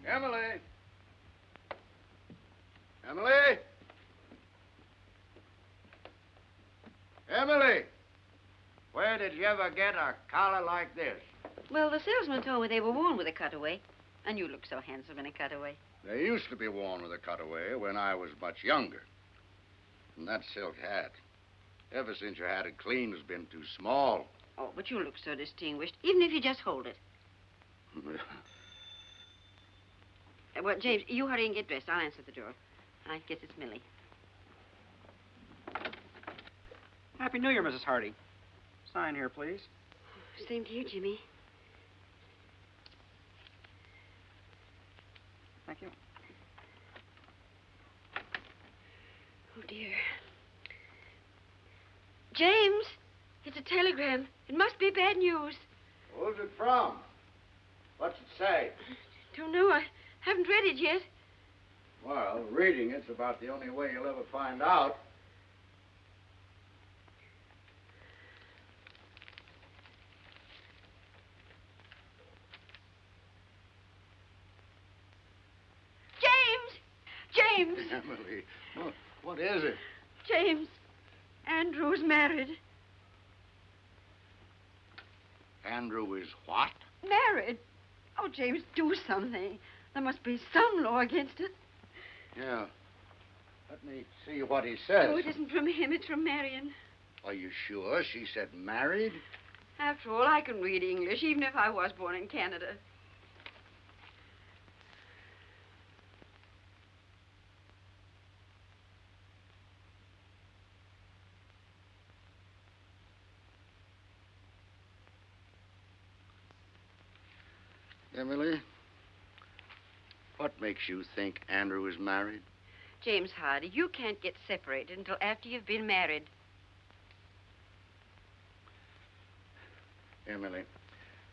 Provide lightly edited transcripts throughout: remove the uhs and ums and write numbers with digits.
Emily! Emily! Emily! Where did you ever get a collar like this? Well, the salesman told me they were worn with a cutaway. And you look so handsome in a cutaway. They used to be worn with a cutaway when I was much younger. And that silk hat, ever since you had it cleaned, has been too small. Oh, but you look so distinguished, even if you just hold it. Well, James, you hurry and get dressed. I'll answer the door. I guess it's Millie. Happy New Year, Mrs. Hardy. Sign here, please. Same to you, Jimmy. Thank you. Oh, dear. James, it's a telegram. It must be bad news. Who's it from? What's it say? Don't know. I haven't read it yet. Well, reading it's about the only way you'll ever find out. James! Emily, what is it? James, Andrew's married. Andrew is what? Married? Oh, James, do something. There must be some law against it. Yeah. Let me see what he says. Oh, it isn't from him. It's from Marion. Are you sure she said married? After all, I can read English, even if I was born in Canada. Emily, what makes you think Andrew is married? James Hardy, you can't get separated until after you've been married. Emily,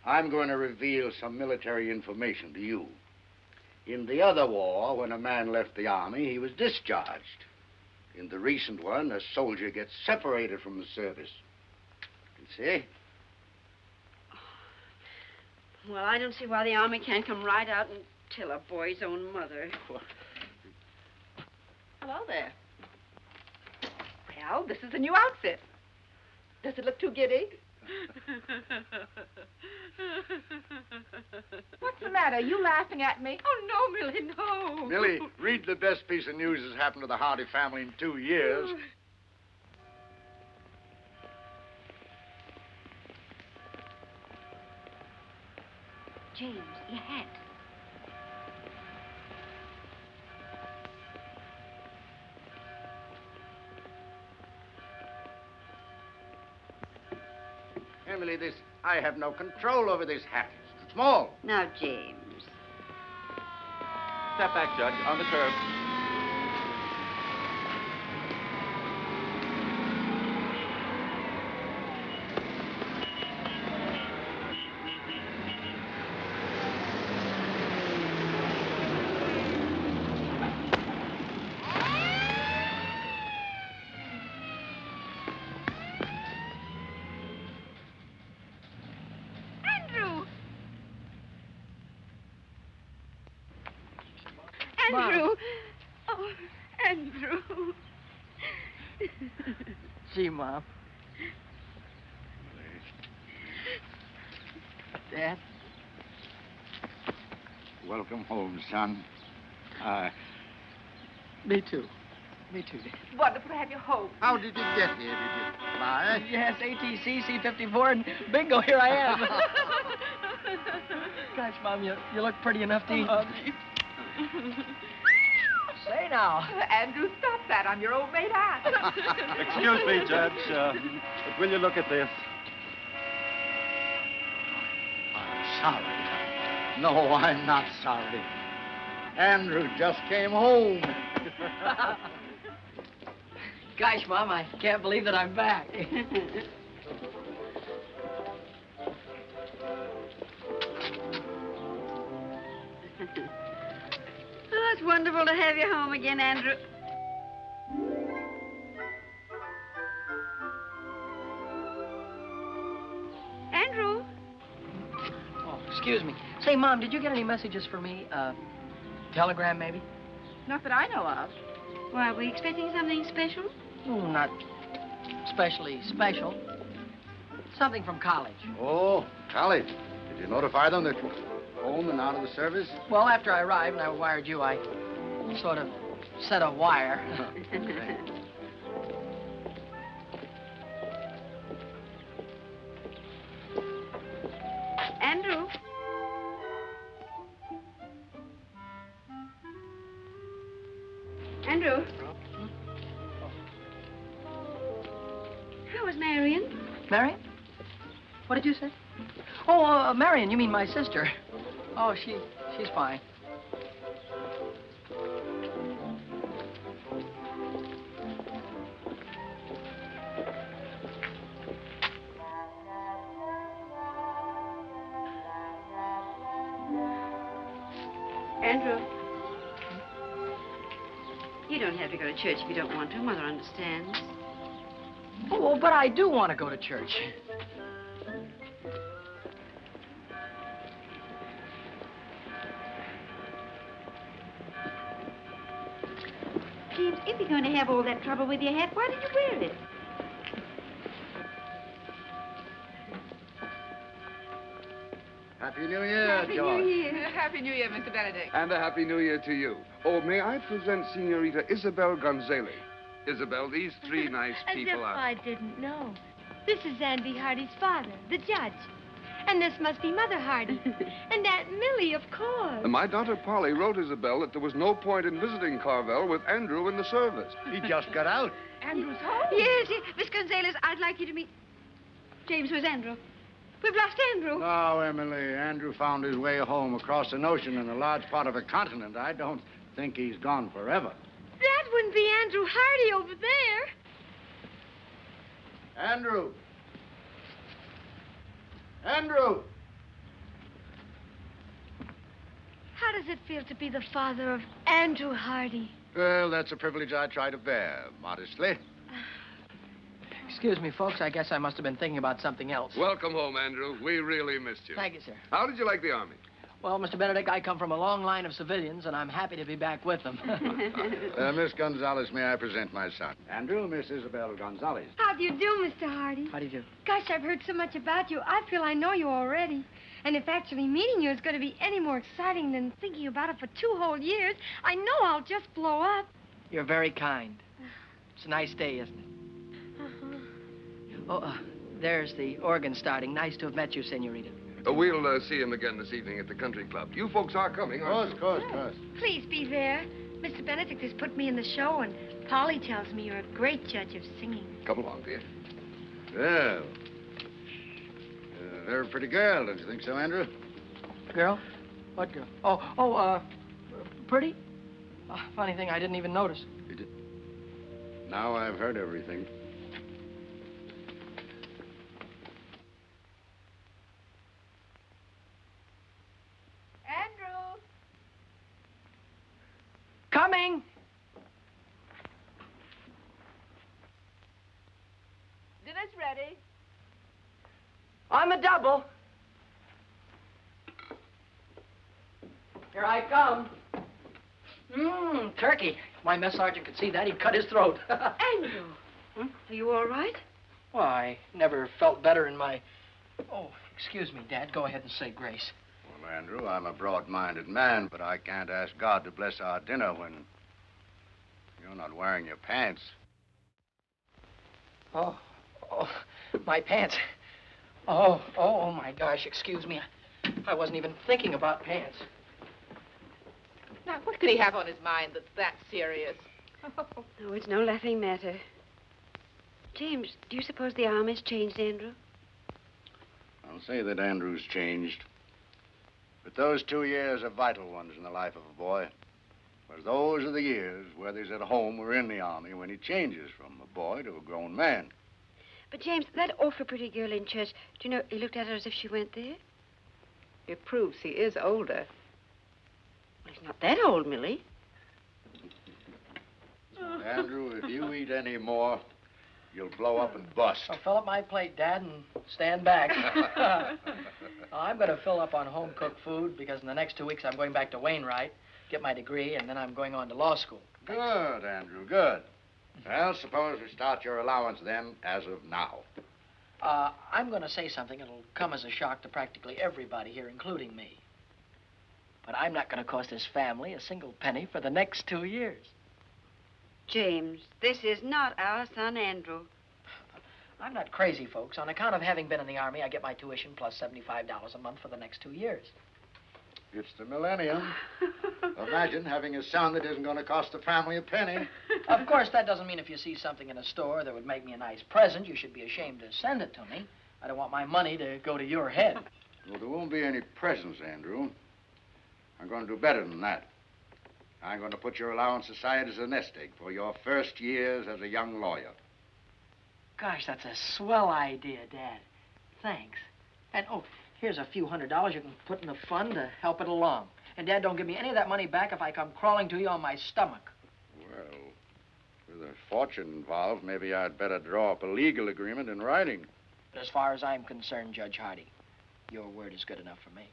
I'm going to reveal some military information to you. In the other war, when a man left the army, he was discharged. In the recent one, a soldier gets separated from the service. You see? Well, I don't see why the army can't come right out and tell a boy's own mother. Hello there. Well, this is a new outfit. Does it look too giddy? What's the matter? Are you laughing at me? Oh, no, Millie, no. Millie, read the best piece of news that's happened to the Hardy family in 2 years. James, your hat. Emily, I have no control over this hat. It's too small. Now, James. Step back, Judge, on the curb. Andrew! Oh, Andrew. Gee, Mom. Dad? Welcome home, son. Me too. Me too, Dad. Wonderful to have you home. How did you get here? Did you fly? Yes, ATC, C-54, and bingo, here I am. Gosh, Mom, you look pretty enough to eat. Say now. Andrew, stop that. I'm your old maid aunt. Excuse me, Judge, but will you look at this? I'm sorry. No, I'm not sorry. Andrew just came home. Gosh, Mom, I can't believe that I'm back. Oh, it's wonderful to have you home again, Andrew. Andrew? Oh, excuse me. Say, Mom, did you get any messages for me? Telegram, maybe? Not that I know of. Why, are we expecting something special? Oh, not especially special. Something from college. Oh, college. Did you notify them that you're home and out of the service? Well, after I arrived and I wired you, I sort of set a wire. Andrew? Andrew? How was Marion? Marion? What did you say? Oh, Marion, you mean my sister. Oh, she's fine. Andrew? You don't have to go to church if you don't want to. Mother understands. Oh, but I do want to go to church. James, if you're going to have all that trouble with your hat, why did you wear it? Happy New Year, Happy George. New Year. Happy New Year, Mr. Benedict. And a Happy New Year to you. Oh, may I present Senorita Isabel Gonzalez? Isabel, these three nice people As if are... I didn't know. This is Andy Hardy's father, the judge. And this must be Mother Hardy. And Aunt Millie, of course. My daughter Polly wrote Isabel that there was no point in visiting Carvel with Andrew in the service. He just got out. Andrew's home. Yes, Miss Gonzalez, I'd like you to meet... James, where's Andrew? We've lost Andrew. No, Emily. Andrew found his way home across an ocean in a large part of a continent. I don't think he's gone forever. That wouldn't be Andrew Hardy over there. Andrew! Andrew! How does it feel to be the father of Andrew Hardy? Well, that's a privilege I try to bear, modestly. Excuse me, folks. I guess I must have been thinking about something else. Welcome home, Andrew. We really missed you. Thank you, sir. How did you like the Army? Well, Mr. Benedict, I come from a long line of civilians, and I'm happy to be back with them. Miss Gonzalez, may I present my son? Andrew, Miss Isabel Gonzalez. How do you do, Mr. Hardy? How do you do? Gosh, I've heard so much about you. I feel I know you already. And if actually meeting you is going to be any more exciting than thinking about it for 2 whole years, I know I'll just blow up. You're very kind. It's a nice day, isn't it? Oh, there's the organ starting. Nice to have met you, Senorita. We'll see him again this evening at the country club. You folks are coming, aren't you? Of course. Please be there. Mr. Benedict has put me in the show, and Polly tells me you're a great judge of singing. Come along, dear. Well, very pretty girl, don't you think so, Andrew? Girl? What girl? Pretty? Funny thing, I didn't even notice. You did. Now I've heard everything. Andrew. Coming! Dinner's ready. On the double. Here I come. Turkey. My mess sergeant could see that. He'd cut his throat. Andrew. Are you all right? Well, I never felt better in my... Oh, excuse me, Dad. Go ahead and say grace. Well, Andrew, I'm a broad-minded man, but I can't ask God to bless our dinner when you're not wearing your pants. Oh, my pants. Oh, my gosh, excuse me. I wasn't even thinking about pants. Now, what could he have on his mind that's that serious? Oh, it's no laughing matter. James, do you suppose the Army's changed Andrew? I'll say that Andrew's changed. But those 2 years are vital ones in the life of a boy. Whereas those are the years, whether he's at home or in the Army, when he changes from a boy to a grown man. But, James, that awfully pretty girl in church, do you know, he looked at her as if she went there? It proves he is older. Well, he's not that old, Millie. Andrew, if you eat any more, you'll blow up and bust. I'll fill up my plate, Dad, and stand back. I'm going to fill up on home-cooked food because in the next 2 weeks I'm going back to Wainwright, get my degree, and then I'm going on to law school. Good, Andrew, good. Well, suppose we start your allowance then, as of now. I'm going to say something that'll come as a shock to practically everybody here, including me. But I'm not going to cost this family a single penny for the next 2 years. James, this is not our son, Andrew. I'm not crazy, folks. On account of having been in the Army, I get my tuition plus $75 a month for the next 2 years. It's the millennium. Imagine having a son that isn't going to cost the family a penny. Of course, that doesn't mean if you see something in a store that would make me a nice present, you should be ashamed to send it to me. I don't want my money to go to your head. Well, there won't be any presents, Andrew. I'm going to do better than that. I'm going to put your allowance aside as a nest egg for your first years as a young lawyer. Gosh, that's a swell idea, Dad. Thanks. And, oh, here's a few $100s you can put in the fund to help it along. And, Dad, don't give me any of that money back if I come crawling to you on my stomach. Well, with a fortune involved, maybe I'd better draw up a legal agreement in writing. But as far as I'm concerned, Judge Hardy, your word is good enough for me.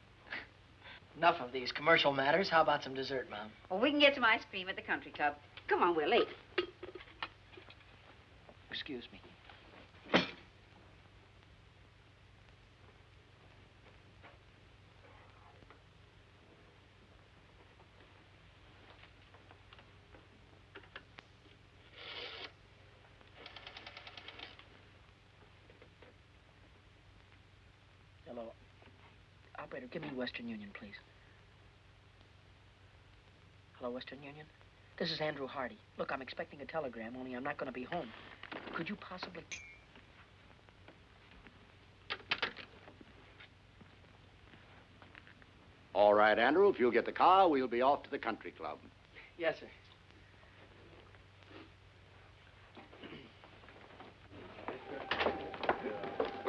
Enough of these commercial matters. How about some dessert, Mom? Well, we can get some ice cream at the country club. Come on, Willie. Excuse me. Hello. Operator, give me Western Union, please. Hello, Western Union? This is Andrew Hardy. Look, I'm expecting a telegram, only I'm not going to be home. Could you possibly... All right, Andrew, if you'll get the car, we'll be off to the country club. Yes, sir.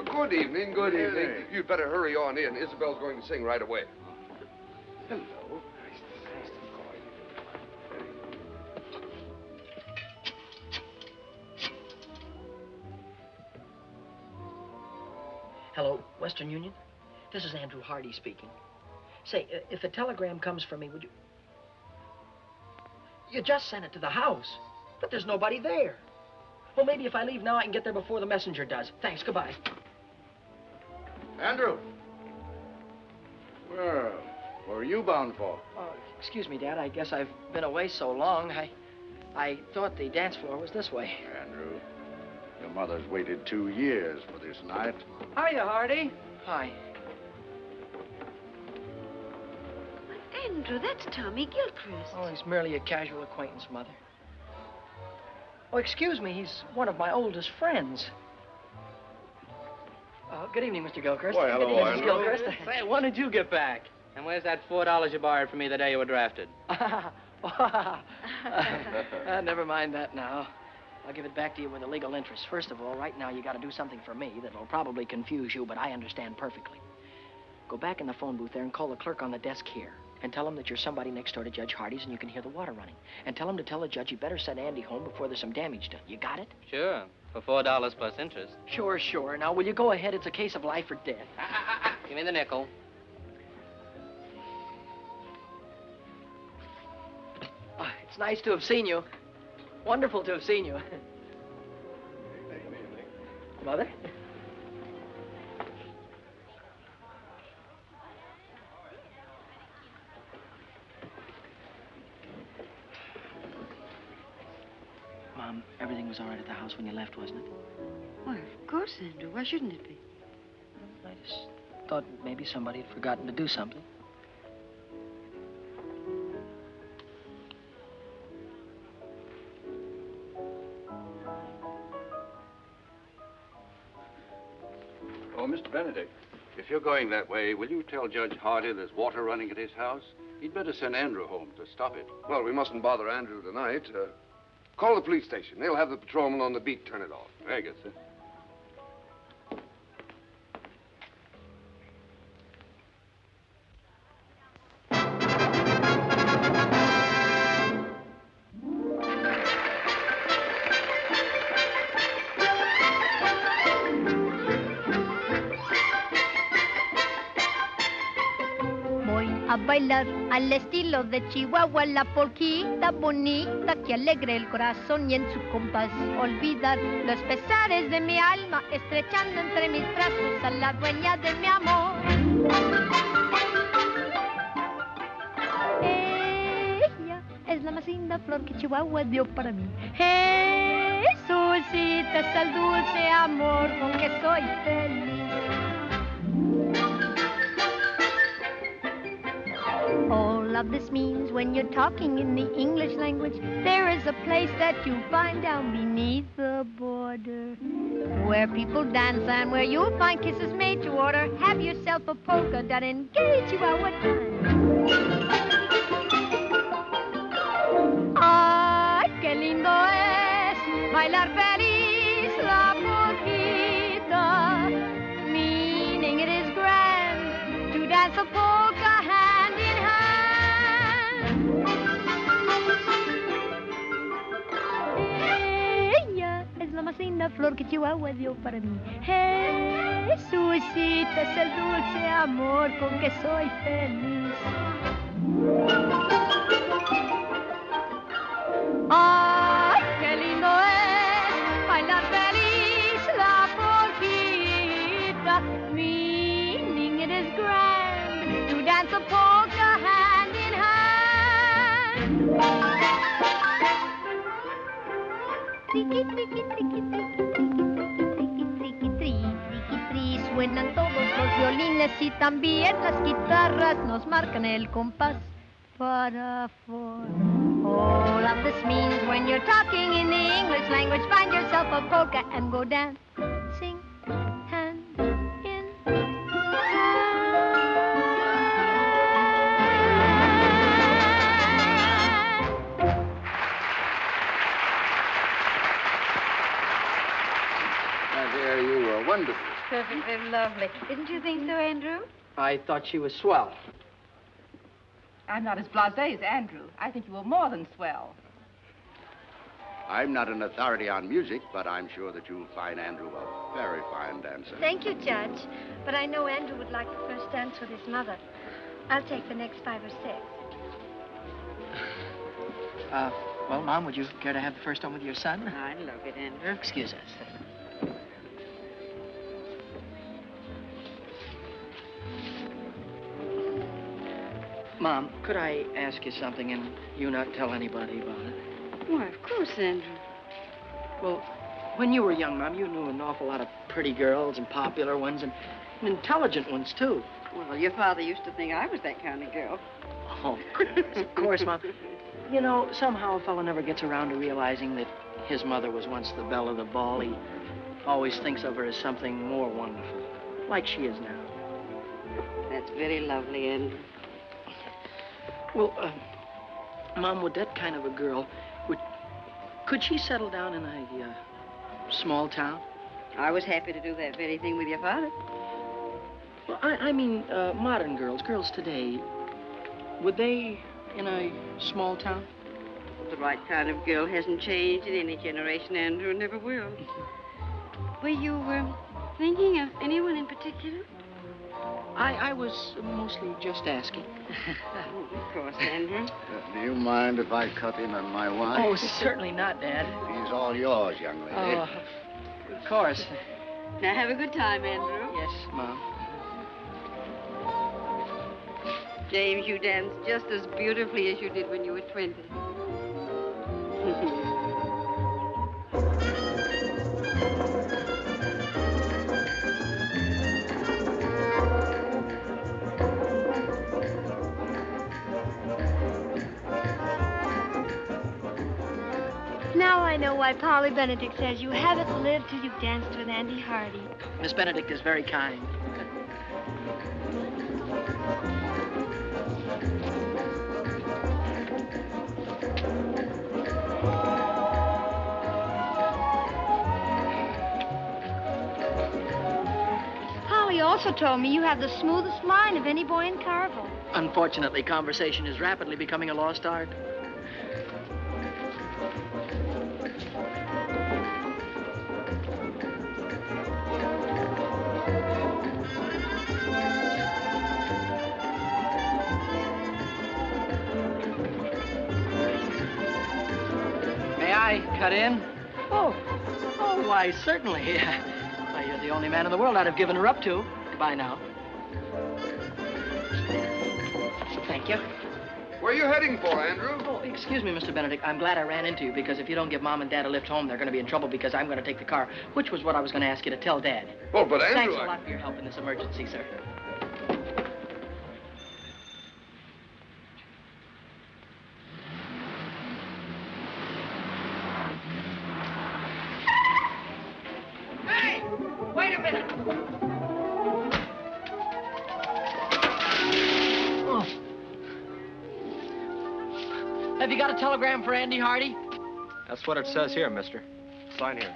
Good evening, good evening. You'd better hurry on in. Isabel's going to sing right away. Hello. Hello, Western Union? This is Andrew Hardy speaking. Say, if a telegram comes for me, would you... You just sent it to the house, but there's nobody there. Well, maybe if I leave now, I can get there before the messenger does. Thanks, goodbye. Andrew. Well, where are you bound for? Excuse me, Dad. I guess I've been away so long. I thought the dance floor was this way. Andrew, your mother's waited 2 years for this night. Hiya, Hardy. Hi. Andrew, that's Tommy Gilchrist. Oh, he's merely a casual acquaintance, Mother. Oh, excuse me. He's one of my oldest friends. Good evening, Mr. Gilchrist. Why, hello, Good evening, Mrs. Andrew. Gilchrist. Say, when did you get back? And where's that $4 you borrowed from me the day you were drafted? Never mind that now. I'll give it back to you with a legal interest. First of all, right now, you got to do something for me that'll probably confuse you, but I understand perfectly. Go back in the phone booth there and call the clerk on the desk here. And tell him that you're somebody next door to Judge Hardy's and you can hear the water running. And tell him to tell the judge he better send Andy home before there's some damage done. You got it? Sure, for $4 plus interest. Sure, sure. Now, will you go ahead? It's a case of life or death. Give me the nickel. It's nice to have seen you. Wonderful to have seen you. Mother? Mom, everything was all right at the house when you left, wasn't it? Well, of course, Andrew. Why shouldn't it be? I just thought maybe somebody had forgotten to do something. Oh, Mr. Benedict, if you're going that way, will you tell Judge Hardy there's water running at his house? He'd better send Andrew home to stop it. Well, we mustn't bother Andrew tonight. Call the police station. They'll have the patrolman on the beat turn it off. Very good, sir. bailar al estilo de Chihuahua, la polquita bonita que alegre el corazón y en su compás olvidar los pesares de mi alma, estrechando entre mis brazos a la dueña de mi amor. Ella es la más linda flor que Chihuahua dio para mí. Jesucita es el dulce amor con que soy feliz. All of this means when you're talking in the English language, there is a place that you find down beneath the border, where people dance and where you'll find kisses made to order. Have yourself a polka dot and gay Chihuahua time. Ay, qué lindo es bailar feliz la polquita, meaning it is grand to dance a polka hand in hand. Ella es la más linda flor que Chihuahua dio para mí. Jesucita es el dulce amor con que soy feliz. Ay, qué lindo es bailar feliz la polquita, meaning it is grand to dance a polka hand in hand. Triqui, triqui, triqui, triqui, triqui, triqui, triqui, triqui, triqui, tri. Suenan todos los violines y también las guitarras nos marcan el compás para four. All of this means when you're talking in the English language, find yourself a polka and go dancing hand in hand. My dear, you were wonderful. Perfectly lovely. Didn't you think so, Andrew? I thought she was swell. I'm not as blasé as Andrew. I think you were more than swell. I'm not an authority on music, but I'm sure that you'll find Andrew a very fine dancer. Thank you, Judge. But I know Andrew would like the first dance with his mother. I'll take the next 5 or 6. Well, Mom, would you care to have the first one with your son? I love it, Andrew. Excuse us. Mom, could I ask you something and you not tell anybody about it? Why, of course, Andrew. Well, when you were young, Mom, you knew an awful lot of pretty girls and popular ones and intelligent ones, too. Well, your father used to think I was that kind of girl. Oh, of course, Mom. You know, somehow a fellow never gets around to realizing that his mother was once the belle of the ball. He always thinks of her as something more wonderful, like she is now. That's very lovely, Andrew. Well, Mom, would that kind of a girl, could she settle down in a small town? I was happy to do that very thing with your father. Well, I mean, modern girls today, would they in a small town? The right kind of girl hasn't changed in any generation, Andrew, and never will. Were you thinking of anyone in particular? I was mostly just asking. Oh, of course, Andrew. Do you mind if I cut in on my wine? Oh, certainly not, Dad. He's all yours, young lady. Oh, of course. Now, have a good time, Andrew. Yes, Mom. James, you danced just as beautifully as you did when you were 20. Now I know why Polly Benedict says you haven't lived till you've danced with Andy Hardy. Miss Benedict is very kind. Polly also told me you have the smoothest mind of any boy in Carville. Unfortunately, conversation is rapidly becoming a lost art. I cut in? Oh, why, certainly. Why, you're the only man in the world I'd have given her up to. Goodbye now. Thank you. Where are you heading for, Andrew? Oh, excuse me, Mr. Benedict. I'm glad I ran into you, because if you don't give Mom and Dad a lift home, they're going to be in trouble because I'm going to take the car, which was what I was going to ask you to tell Dad. Oh, but Andrew... Thanks a lot for your help in this emergency, sir. Hey! Wait a minute! Have you got a telegram for Andy Hardy? That's what it says here, mister. Sign here.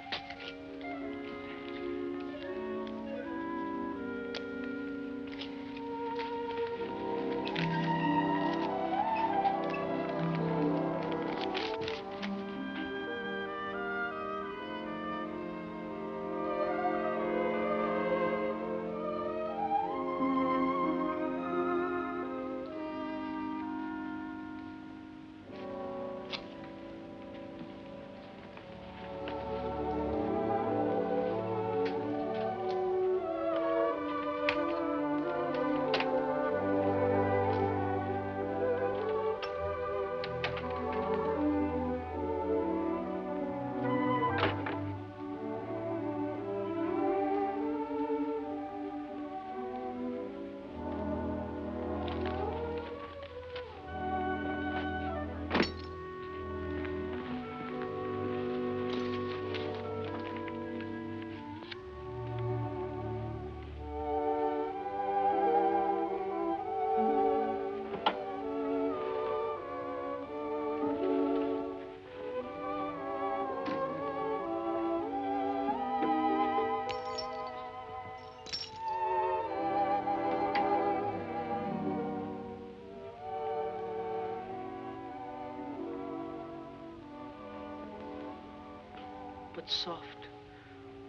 But soft,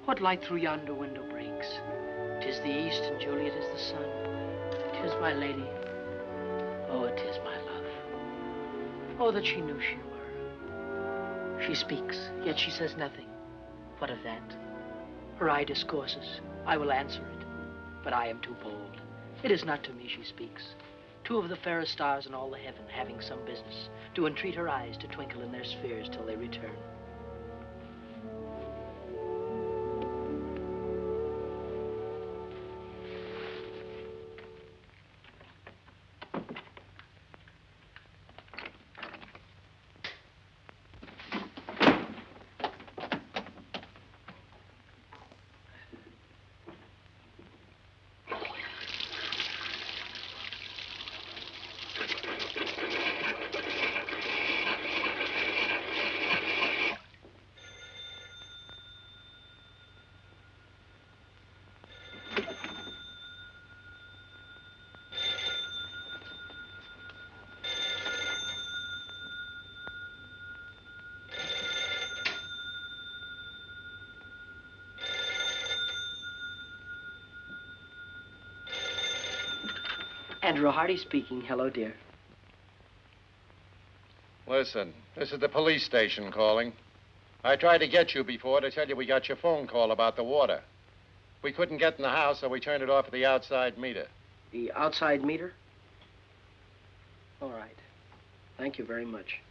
what light through yonder window breaks? 'Tis the east, and Juliet is the sun. 'Tis my lady. Oh, it is my love. Oh, that she knew she were. She speaks, yet she says nothing. What of that? Her eye discourses. I will answer it, but I am too bold. It is not to me she speaks. Two of the fairest stars in all the heaven, having some business, do entreat her eyes to twinkle in their spheres till they return. Andrew Hardy speaking. Hello, dear. Listen, this is the police station calling. I tried to get you before to tell you we got your phone call about the water. We couldn't get in the house, so we turned it off at the outside meter. The outside meter? All right. Thank you very much.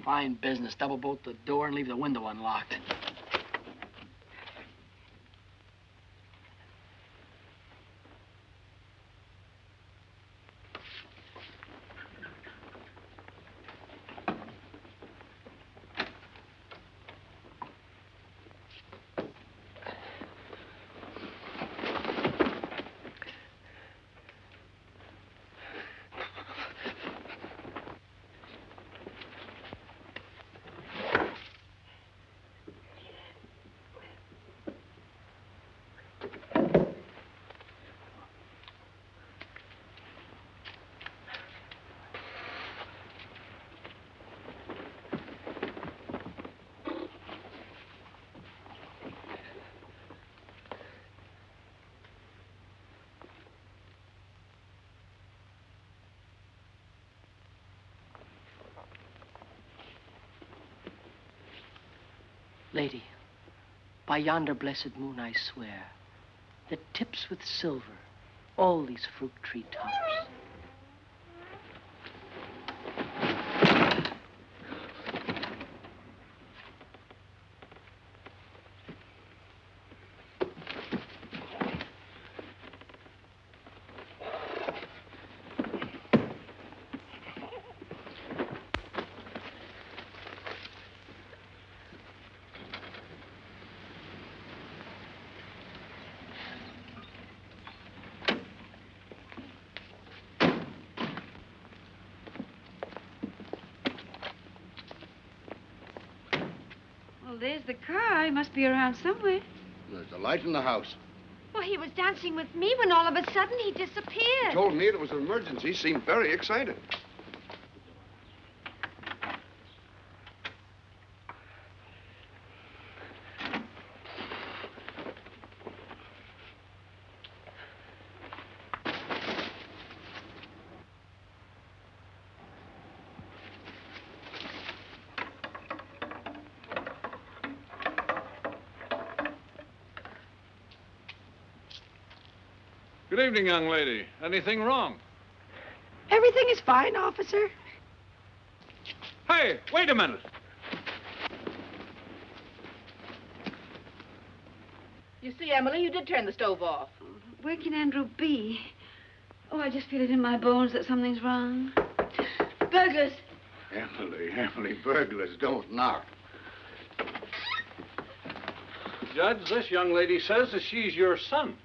Fine business. Double bolt the door and leave the window unlocked. Lady, by yonder blessed moon I swear, that tips with silver all these fruit tree tops. Well, there's the car. He must be around somewhere. There's a light in the house. Well, he was dancing with me when all of a sudden he disappeared. He told me it was an emergency. He seemed very excited. Good evening, young lady. Anything wrong? Everything is fine, officer. Hey, wait a minute. You see, Emily, you did turn the stove off. Where can Andrew be? Oh, I just feel it in my bones that something's wrong. Burglars. Emily, burglars don't knock. Judge, this young lady says that she's your son.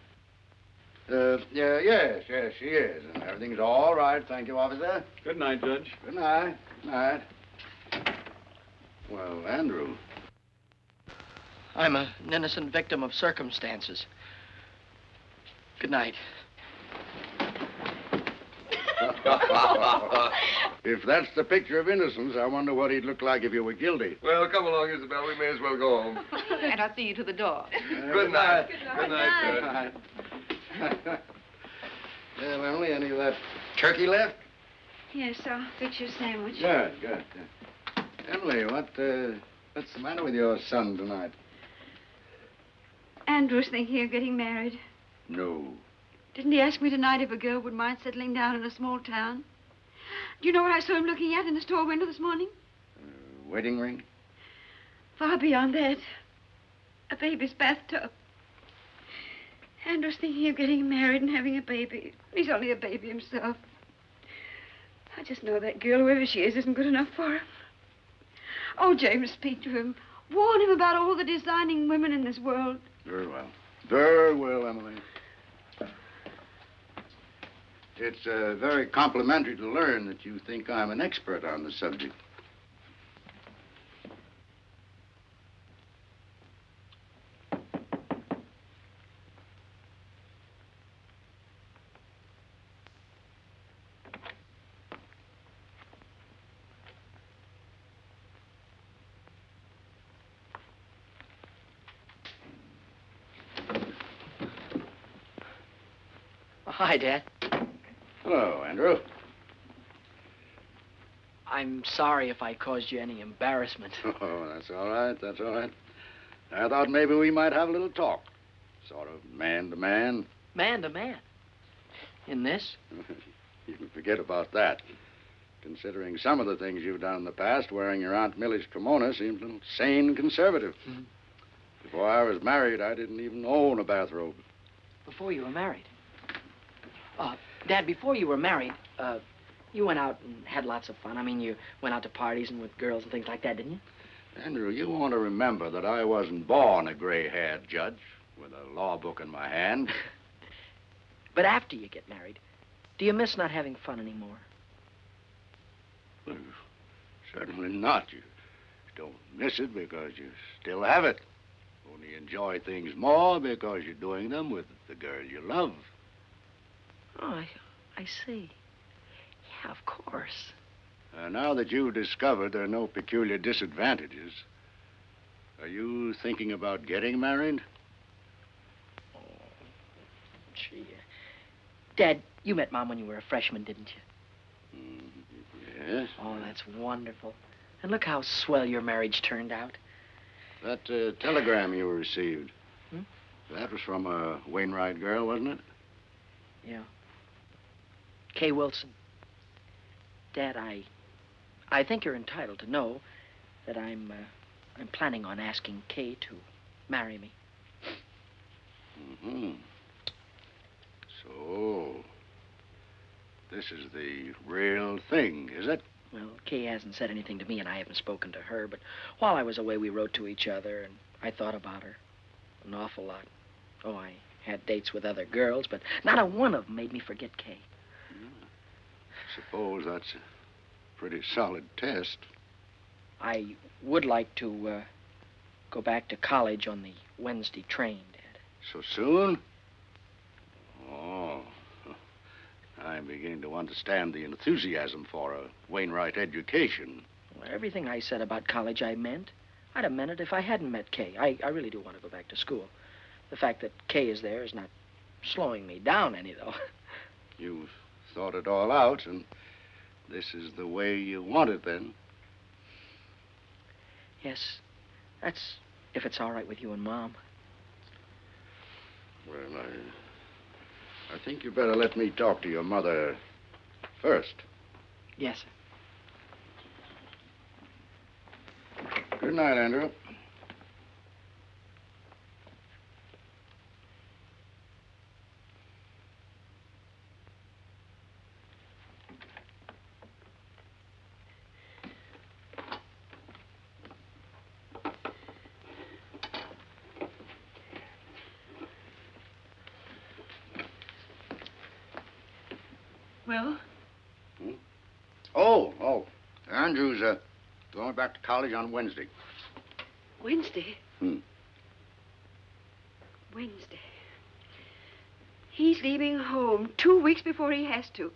Yes, she is. And everything's all right, thank you, officer. Good night, Judge. Good night. Good night. Well, Andrew. I'm an innocent victim of circumstances. Good night. If that's the picture of innocence, I wonder what he'd look like if you were guilty. Well, come along, Isabel. We may as well go home. And I'll see you to the door. Good night. Good night. Well, Emily, any of that turkey left? Yes, I'll fix you a sandwich. Good. Emily, what's the matter with your son tonight? Andrew's thinking of getting married. No. Didn't he ask me tonight if a girl would mind settling down in a small town? Do you know what I saw him looking at in the store window this morning? Wedding ring? Far beyond that. A baby's bathtub. Andrew's thinking of getting married and having a baby. He's only a baby himself. I just know that girl, whoever she is, isn't good enough for him. Oh, James, speak to him. Warn him about all the designing women in this world. Very well. Very well, Emily. It's very complimentary to learn that you think I'm an expert on the subject. Hi, Dad. Hello, Andrew. I'm sorry if I caused you any embarrassment. Oh, that's all right. I thought maybe we might have a little talk. Sort of man to man. Man to man? In this? You can forget about that. Considering some of the things you've done in the past, wearing your Aunt Millie's kimono seems a little sane and conservative. Mm-hmm. Before I was married, I didn't even own a bathrobe. Before you were married? Dad, before you were married, you went out and had lots of fun. I mean, you went out to parties and with girls and things like that, didn't you? Andrew, you want to remember that I wasn't born a gray-haired judge with a law book in my hand. But after you get married, do you miss not having fun anymore? Well, certainly not. You don't miss it because you still have it. Only enjoy things more because you're doing them with the girl you love. Oh, I see. Yeah, of course. Now that you've discovered there are no peculiar disadvantages, are you thinking about getting married? Oh, gee. Dad, you met Mom when you were a freshman, didn't you? Yes. Oh, that's wonderful. And look how swell your marriage turned out. That telegram you received, that was from a Wainwright girl, wasn't it? Yeah. Kay Wilson. Dad, I think you're entitled to know that I'm planning on asking Kay to marry me. Mm-hmm. So, this is the real thing, is it? Well, Kay hasn't said anything to me, and I haven't spoken to her, but while I was away, we wrote to each other, and I thought about her an awful lot. Oh, I had dates with other girls, but not a one of them made me forget Kay. Suppose that's a pretty solid test. I would like to go back to college on the Wednesday train, Dad. So soon? Oh, I'm beginning to understand the enthusiasm for a Wainwright education. Well, everything I said about college I meant. I'd have meant it if I hadn't met Kay. I really do want to go back to school. The fact that Kay is there is not slowing me down any, though. You've thought it all out, and this is the way you want it, then? Yes, that's if it's all right with you and Mom. Well, I think you better let me talk to your mother first. Yes, sir. Good night, Andrew. Well? Oh. Andrew's going back to college on Wednesday. Wednesday? Hmm. Wednesday. He's leaving home 2 weeks before he has to.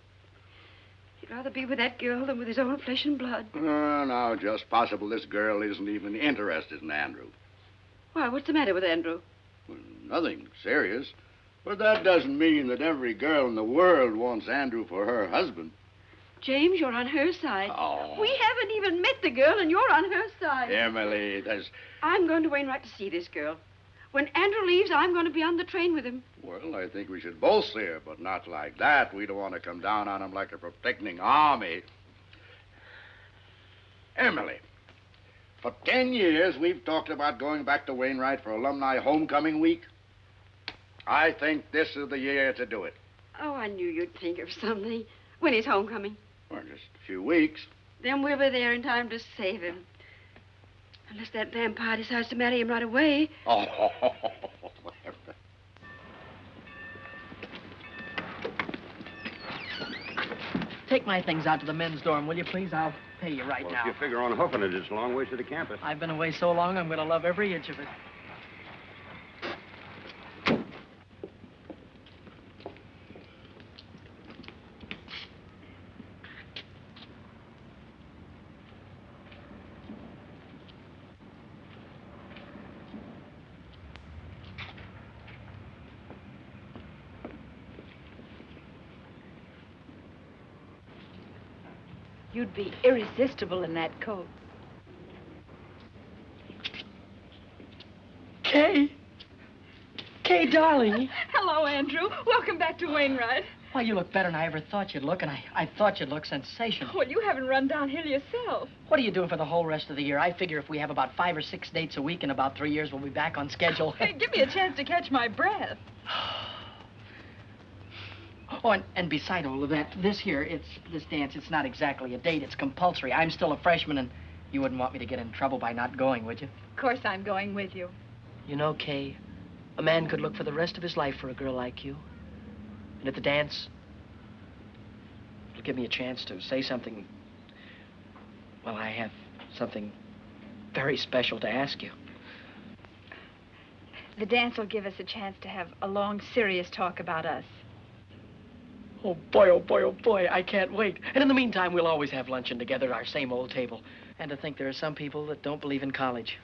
He'd rather be with that girl than with his own flesh and blood. No, just possible this girl isn't even interested in Andrew. Why, what's the matter with Andrew? Well, nothing serious. But that doesn't mean that every girl in the world wants Andrew for her husband. James, you're on her side. Oh. We haven't even met the girl, and you're on her side. Emily, I'm going to Wainwright to see this girl. When Andrew leaves, I'm going to be on the train with him. Well, I think we should both see her, but not like that. We don't want to come down on him like a protecting army. Emily, for 10 years, we've talked about going back to Wainwright for alumni homecoming week. I think this is the year to do it. Oh, I knew you'd think of something. When is homecoming? Well, just a few weeks. Then we'll be there in time to save him. Unless that vampire decides to marry him right away. Oh. Take my things out to the men's dorm, will you, please? I'll pay you right now. If you figure on hoofing it, it's a long way to the campus. I've been away so long, I'm going to love every inch of it. You'd be irresistible in that coat. Kay! Kay, darling! Hello, Andrew. Welcome back to Wainwright. Why, you look better than I ever thought you'd look, and I thought you'd look sensational. Well, you haven't run downhill yourself. What are you doing for the whole rest of the year? I figure if we have about 5 or 6 dates a week in about 3 years, we'll be back on schedule. Hey, give me a chance to catch my breath. Oh, and beside all of that, this dance, it's not exactly a date. It's compulsory. I'm still a freshman, and you wouldn't want me to get in trouble by not going, would you? Of course I'm going with you. You know, Kay, a man could look for the rest of his life for a girl like you. And at the dance, it'll give me a chance to say something. Well, I have something very special to ask you. The dance will give us a chance to have a long, serious talk about us. Oh, boy, oh, boy, oh, boy, I can't wait. And in the meantime, we'll always have luncheon together at our same old table. And to think there are some people that don't believe in college.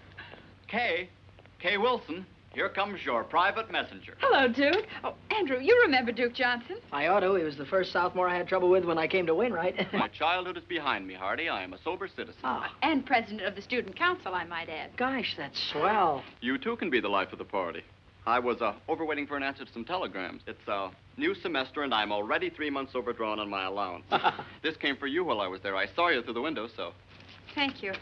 Kay Wilson. Here comes your private messenger. Hello, Duke. Oh, Andrew, you remember Duke Johnson? I ought to. He was the first sophomore I had trouble with when I came to Wainwright. My childhood is behind me, Hardy. I am a sober citizen. And president of the student council, I might add. Gosh, that's swell. You, too, can be the life of the party. I was overwaiting for an answer to some telegrams. It's a new semester, and I'm already 3 months overdrawn on my allowance. This came for you while I was there. I saw you through the window, so... Thank you.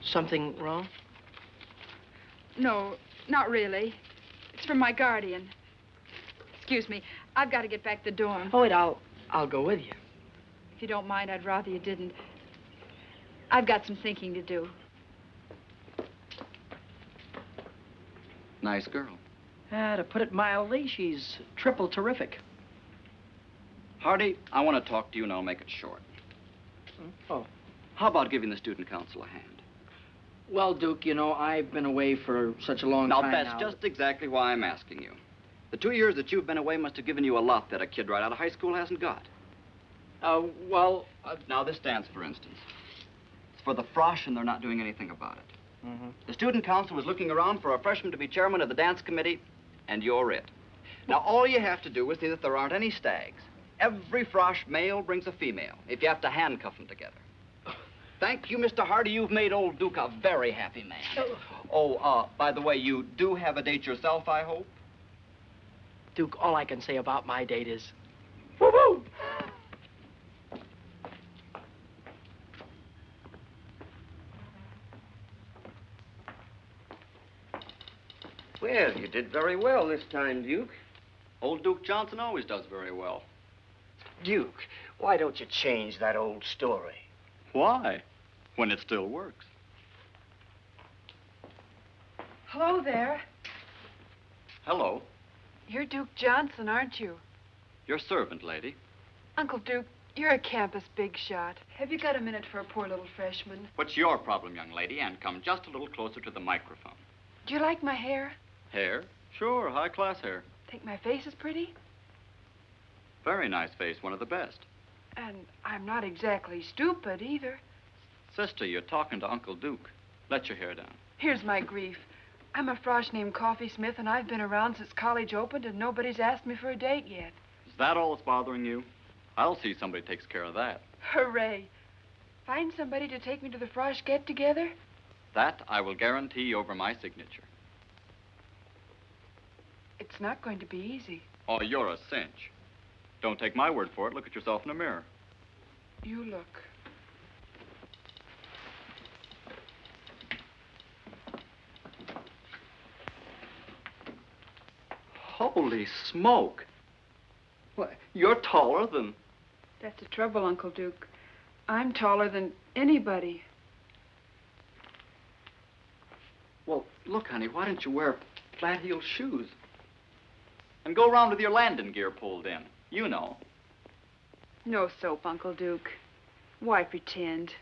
Something wrong? No, not really. It's from my guardian. Excuse me. I've got to get back to the dorm. Oh, wait, I'll go with you. If you don't mind, I'd rather you didn't. I've got some thinking to do. Nice girl. To put it mildly, she's triple terrific. Hardy, I want to talk to you, and I'll make it short. Oh. How about giving the student council a hand? Well, Duke, you know, I've been away for such a long time now. Now, that's just exactly why I'm asking you. The 2 years that you've been away must have given you a lot that a kid right out of high school hasn't got. Now, this dance, for instance. It's for the frosh, and they're not doing anything about it. Mm-hmm. The student council was looking around for a freshman to be chairman of the dance committee, and you're it. Now, all you have to do is see that there aren't any stags. Every frosh male brings a female, if you have to handcuff them together. Thank you, Mr. Hardy. You've made old Duke a very happy man. Oh, by the way, you do have a date yourself, I hope? Duke, all I can say about my date is... Woo-woo! Well, you did very well this time, Duke. Old Duke Johnson always does very well. Duke, why don't you change that old story? Why? When it still works. Hello there. Hello. You're Duke Johnson, aren't you? Your servant, lady. Uncle Duke, you're a campus big shot. Have you got a minute for a poor little freshman? What's your problem, young lady? And come just a little closer to the microphone. Do you like my hair? Hair? Sure, high-class hair. Think my face is pretty? Very nice face, one of the best. And I'm not exactly stupid, either. Sister, you're talking to Uncle Duke. Let your hair down. Here's my grief. I'm a frosh named Coffy Smith, and I've been around since college opened, and nobody's asked me for a date yet. Is that all that's bothering you? I'll see somebody takes care of that. Hooray. Find somebody to take me to the frosh get-together? That I will guarantee over my signature. It's not going to be easy. Oh, you're a cinch. Don't take my word for it. Look at yourself in a mirror. You look. Holy smoke. What, you're taller than... That's the trouble, Uncle Duke. I'm taller than anybody. Well, look, honey, why don't you wear flat-heeled shoes? And go around with your landing gear pulled in. You know. No soap, Uncle Duke. Why pretend?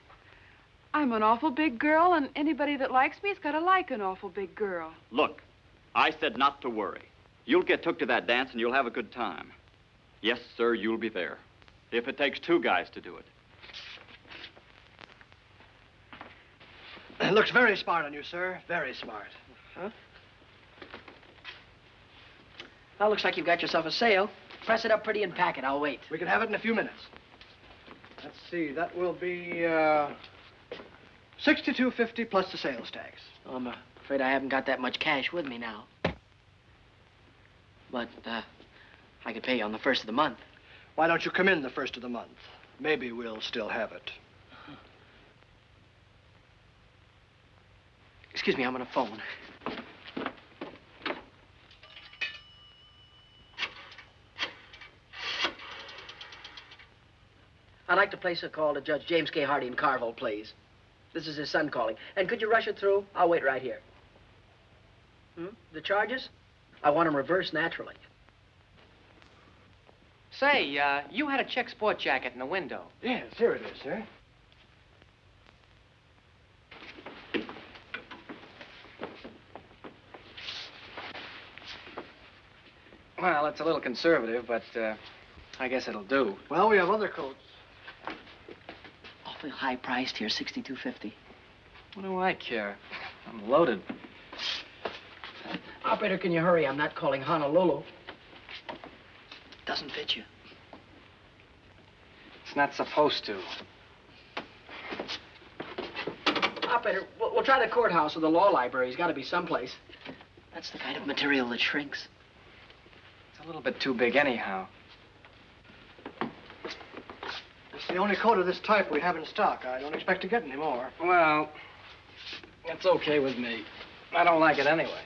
I'm an awful big girl, and anybody that likes me has got to like an awful big girl. Look, I said not to worry. You'll get took to that dance, and you'll have a good time. Yes, sir, you'll be there. If it takes 2 guys to do it. It looks very smart on you, sir. Very smart. Huh? Well, looks like you've got yourself a sale. Press it up pretty and pack it. I'll wait. We can have it in a few minutes. Let's see. That will be $62.50 plus the sales tax. Oh, I'm afraid I haven't got that much cash with me now. But I could pay you on the 1st of the month. Why don't you come in the 1st of the month? Maybe we'll still have it. Excuse me, I'm on a phone. I'd like to place a call to Judge James K. Hardy in Carville, please. This is his son calling. And could you rush it through? I'll wait right here. The charges? I want them reversed naturally. Say, you had a check sport jacket in the window. Yes, here it is, sir. Well, it's a little conservative, but I guess it'll do. Well, we have other coats. Awfully high priced here, $62.50. What do I care? I'm loaded. Operator, can you hurry? I'm not calling Honolulu. Doesn't fit you. It's not supposed to. Operator, we'll try the courthouse or the law library. He's got to be someplace. That's the kind of material that shrinks. It's a little bit too big anyhow. It's the only coat of this type we have in stock. I don't expect to get any more. Well, it's okay with me. I don't like it anyway.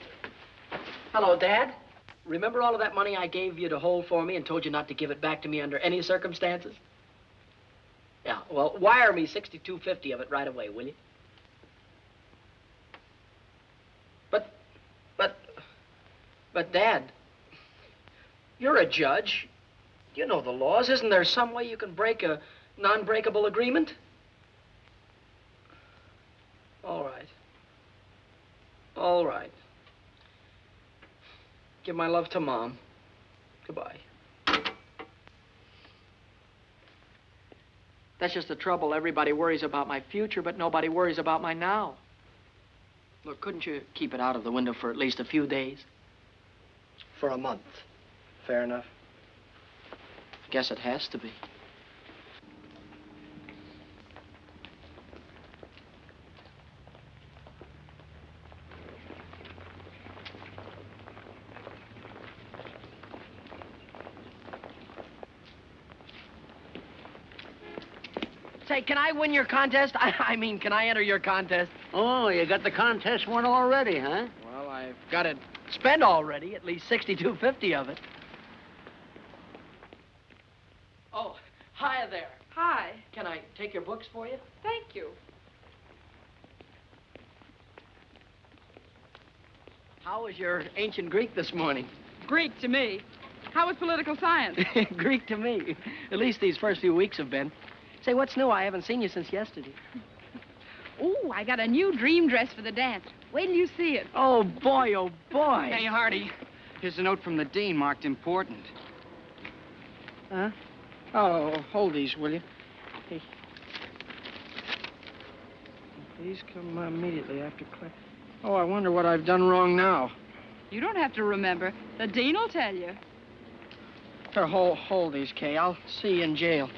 Hello, Dad. Remember all of that money I gave you to hold for me and told you not to give it back to me under any circumstances? Yeah, well, wire me $62.50 of it right away, will you? But, Dad, you're a judge. You know the laws. Isn't there some way you can break a non-breakable agreement? All right. All right. Give my love to Mom. Goodbye. That's just the trouble. Everybody worries about my future, but nobody worries about my now. Look, couldn't you keep it out of the window for at least a few days? For a month. Fair enough. Guess it has to be. Say, can I win your contest? I mean, can I enter your contest? Oh, you got the contest won already, huh? Well, I've got it spent already, at least $62.50 of it. Oh, hi there. Hi. Can I take your books for you? Thank you. How was your ancient Greek this morning? Greek to me. How was political science? Greek to me. At least these first few weeks have been. Say, what's new? I haven't seen you since yesterday. Ooh, I got a new dream dress for the dance. Wait till you see it. Oh, boy, oh, boy. Hey, Hardy. Here's a note from the dean marked important. Huh? Oh, hold these, will you? Hey. Please come immediately after class. Oh, I wonder what I've done wrong now. You don't have to remember. The dean will tell you. Here, hold these, Kay. I'll see you in jail.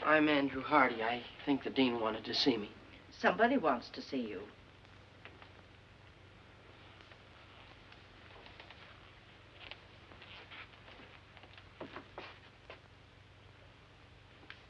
I'm Andrew Hardy. I think the dean wanted to see me. Somebody wants to see you.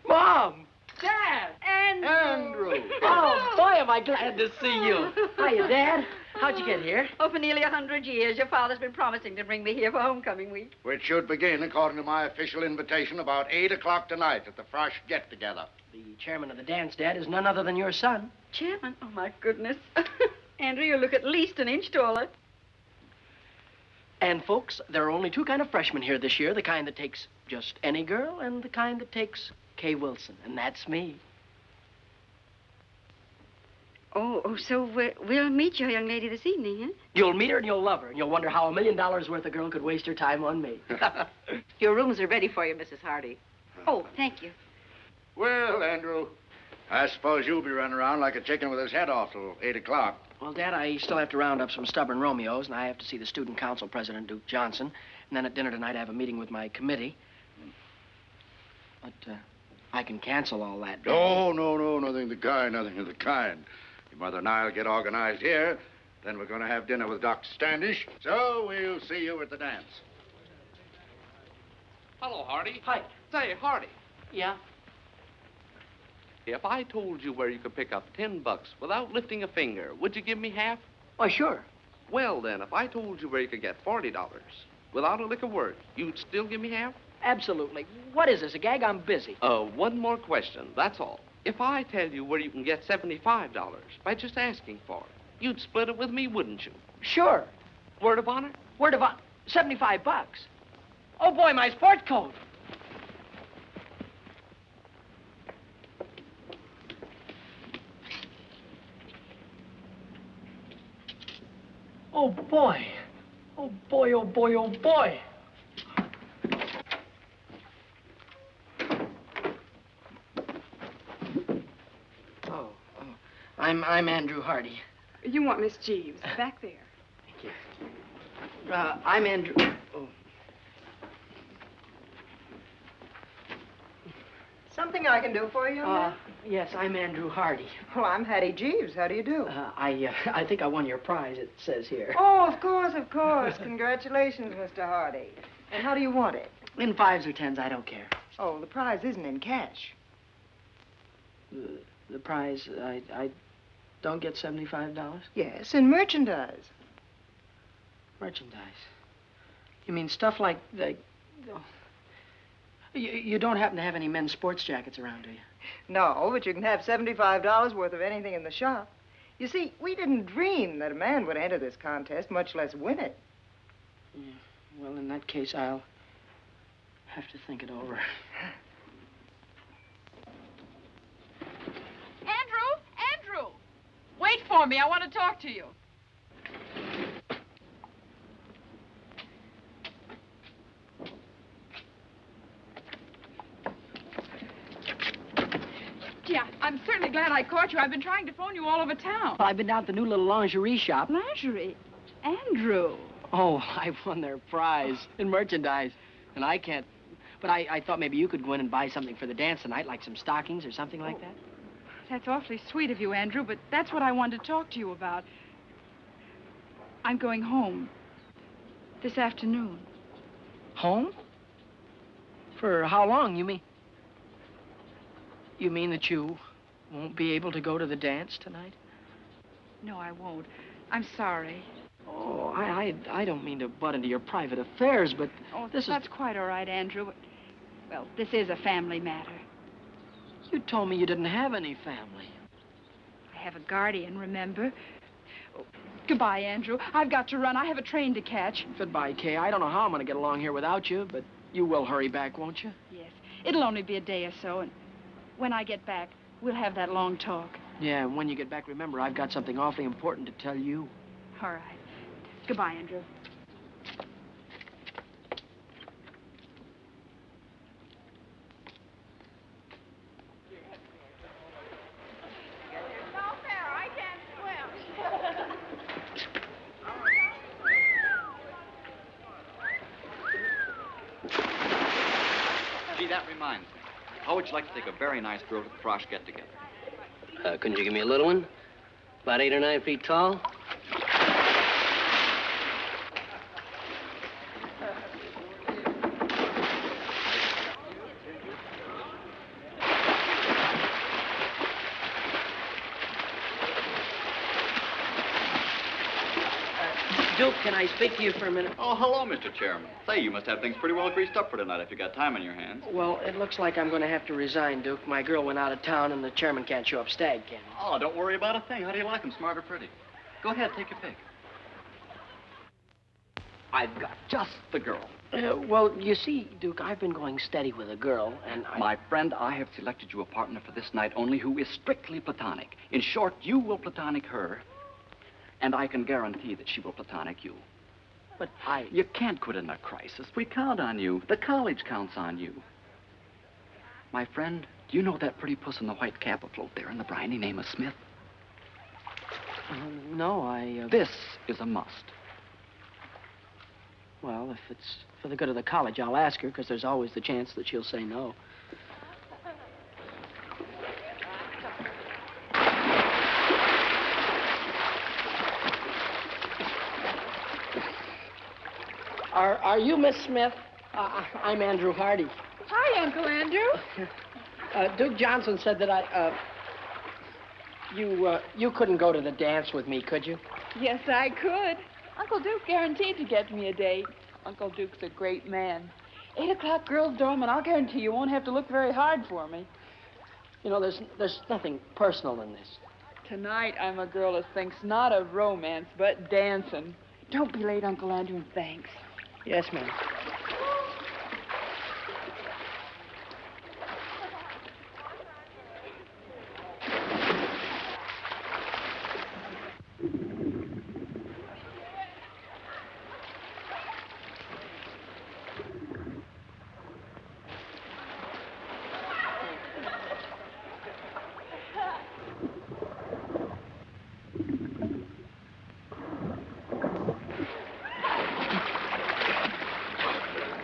Mom! Dad! Andrew! Oh, boy, am I glad to see you. Hiya, Dad. How'd you get here? Oh, for nearly 100 years. Your father's been promising to bring me here for homecoming week. Which should begin, according to my official invitation, about 8 o'clock tonight at the Frosh get-together. The chairman of the dance, Dad, is none other than your son. Chairman? Oh, my goodness. Andrew, you look at least an inch taller. And, folks, there are only two kind of freshmen here this year, the kind that takes just any girl and the kind that takes Kay Wilson, and that's me. Oh, so we'll meet your young lady this evening, huh? You'll meet her and you'll love her, and you'll wonder how $1 million worth of girl could waste her time on me. Your rooms are ready for you, Mrs. Hardy. Oh, thank you. Well, Andrew, I suppose you'll be running around like a chicken with his head off till 8 o'clock. Well, Dad, I still have to round up some stubborn Romeos, and I have to see the student council president, Duke Johnson. And then at dinner tonight, I have a meeting with my committee. But, I can cancel all that. No, nothing of the kind, nothing of the kind. Your mother and I will get organized here. Then we're going to have dinner with Dr. Standish. So we'll see you at the dance. Hello, Hardy. Hi. Say, Hardy. Yeah? If I told you where you could pick up $10 without lifting a finger, would you give me half? Why, sure. Well, then, if I told you where you could get $40 without a lick of word, you'd still give me half? Absolutely. What is this, a gag? I'm busy. One more question, that's all. If I tell you where you can get $75 by just asking for it, you'd split it with me, wouldn't you? Sure. Word of honor? Word of honor. $75. Oh, boy, my sport coat. Oh, boy. Oh, boy, oh, boy, oh, boy. I'm Andrew Hardy. You want Miss Jeeves, back there. Thank you. I'm Andrew... Oh. Something I can do for you, young man? Yes, I'm Andrew Hardy. Well, I'm Hattie Jeeves. How do you do? I think I won your prize, it says here. Oh, of course, of course. Congratulations, Mr. Hardy. And how do you want it? In 5s or 10s, I don't care. Oh, the prize isn't in cash. The prize, I don't get $75? Yes, in merchandise. Merchandise? You mean stuff like oh. You don't happen to have any men's sports jackets around, do you? No, but you can have $75 worth of anything in the shop. You see, we didn't dream that a man would enter this contest, much less win it. Yeah. Well, in that case, I'll have to think it over. Andrew! Wait for me. I want to talk to you. Yeah, I'm certainly glad I caught you. I've been trying to phone you all over town. Well, I've been down at the new little lingerie shop. Lingerie? Andrew. Oh, I won their prize in merchandise. And I can't... But I thought maybe you could go in and buy something for the dance tonight, like some stockings or something like that. That's awfully sweet of you, Andrew, but that's what I wanted to talk to you about. I'm going home this afternoon. Home? For how long, you mean? You mean that you won't be able to go to the dance tonight? No, I won't. I'm sorry. Oh, I don't mean to butt into your private affairs, but that's quite all right, Andrew. But, well, this is a family matter. You told me you didn't have any family. I have a guardian, remember? Oh, goodbye, Andrew. I've got to run. I have a train to catch. Goodbye, Kay. I don't know how I'm going to get along here without you, but you will hurry back, won't you? Yes. It'll only be a day or so, and when I get back, we'll have that long talk. Yeah, and when you get back, remember, I've got something awfully important to tell you. All right. Goodbye, Andrew. Gee, that reminds me. How would you like to take a very nice girl to the Frosh get-together? Couldn't you give me a little one? About 8 or 9 feet tall? Duke, can I speak to you for a minute? Oh, hello, Mr. Chairman. Say, you must have things pretty well greased up for tonight if you got time on your hands. Well, it looks like I'm going to have to resign, Duke. My girl went out of town, and the chairman can't show up stag, can he? Oh, don't worry about a thing. How do you like them, smart or pretty? Go ahead, take your pick. I've got just the girl. Well, you see, Duke, I've been going steady with a girl, and My friend, I have selected you a partner for this night only who is strictly platonic. In short, you will platonic her, and I can guarantee that she will platonic you. But You can't quit in a crisis. We count on you. The college counts on you. My friend, do you know that pretty puss in the white cap afloat there in the briny name of Smith? No, This is a must. Well, if it's for the good of the college, I'll ask her, because there's always the chance that she'll say no. Are you Miss Smith? I'm Andrew Hardy. Hi, Uncle Andrew. Duke Johnson said that you couldn't go to the dance with me, could you? Yes, I could. Uncle Duke guaranteed to get me a date. Uncle Duke's a great man. 8 o'clock girls' dorm, and I'll guarantee you won't have to look very hard for me. You know, there's nothing personal in this. Tonight, I'm a girl who thinks not of romance, but dancing. Don't be late, Uncle Andrew, and thanks. Yes, ma'am.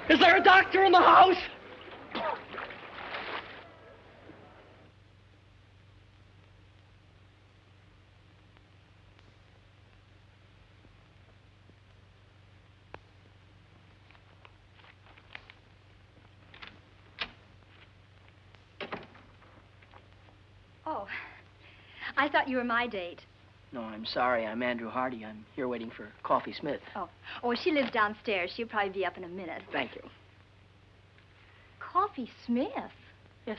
Is there a doctor in the house? Oh, I thought you were my date. No, I'm sorry. I'm Andrew Hardy. I'm here waiting for Coffy Smith. Oh, she lives downstairs. She'll probably be up in a minute. Thank you. Coffy Smith? Yes,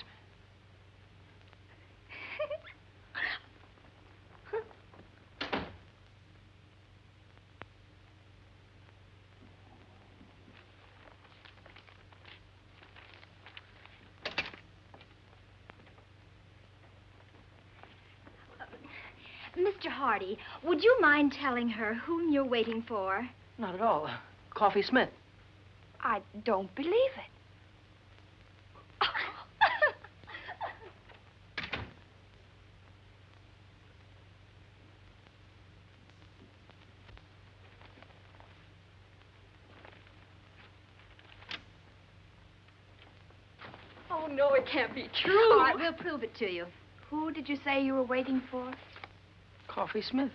Mr. Hardy, would you mind telling her whom you're waiting for? Not at all. Coffy Smith. I don't believe it. Oh, no, it can't be true. All right, we'll prove it to you. Who did you say you were waiting for? Coffy Smith.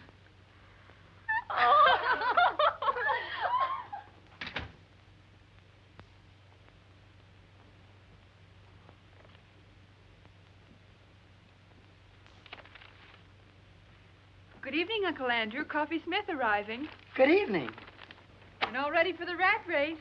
Good evening, Uncle Andrew. Coffy Smith arriving. Good evening. And all ready for the rat race.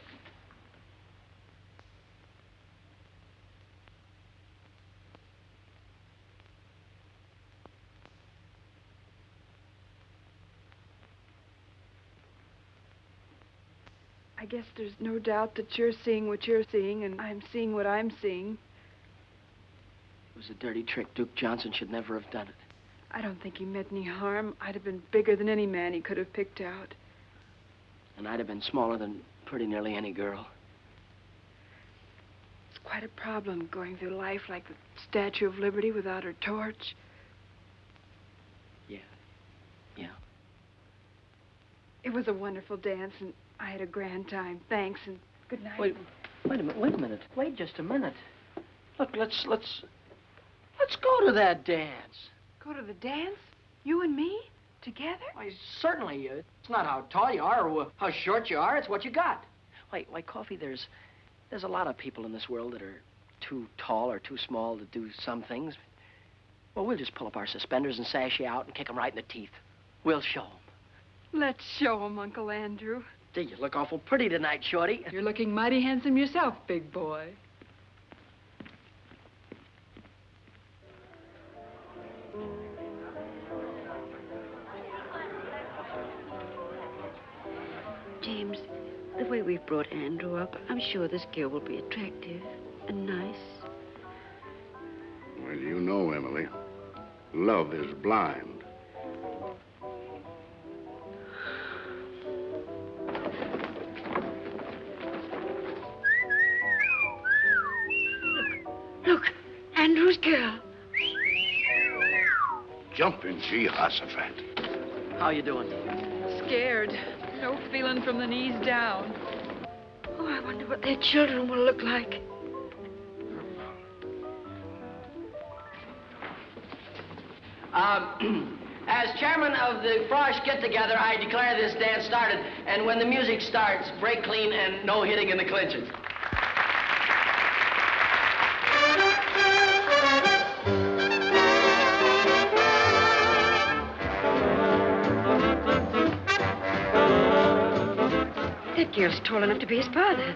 I guess there's no doubt that you're seeing what you're seeing, and I'm seeing what I'm seeing. It was a dirty trick. Duke Johnson should never have done it. I don't think he meant any harm. I'd have been bigger than any man he could have picked out. And I'd have been smaller than pretty nearly any girl. It's quite a problem going through life like the Statue of Liberty without her torch. Yeah. It was a wonderful dance, and I had a grand time. Thanks, and good night. Wait a minute. Wait just a minute. Look, let's go to that dance. Go to the dance? You and me? Together? Why, certainly. It's not how tall you are or how short you are. It's what you got. Why, Coffy, there's a lot of people in this world that are too tall or too small to do some things. Well, we'll just pull up our suspenders and sash you out and kick them right in the teeth. We'll show 'em. Let's show 'em, Uncle Andrew. Gee, you look awful pretty tonight, Shorty. You're looking mighty handsome yourself, big boy. James, the way we've brought Andrew up, I'm sure this girl will be attractive and nice. Well, you know, Emily, love is blind. Look, Andrew's girl. Jumping Jehoshaphat. How you doing? Scared. No feeling from the knees down. Oh, I wonder what their children will look like. As chairman of the Frosh get-together, I declare this dance started. And when the music starts, break clean and no hitting in the clinches. That girl's tall enough to be his father.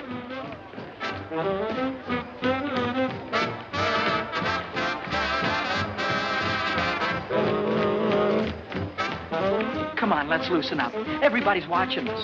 Come on, let's loosen up. Everybody's watching us.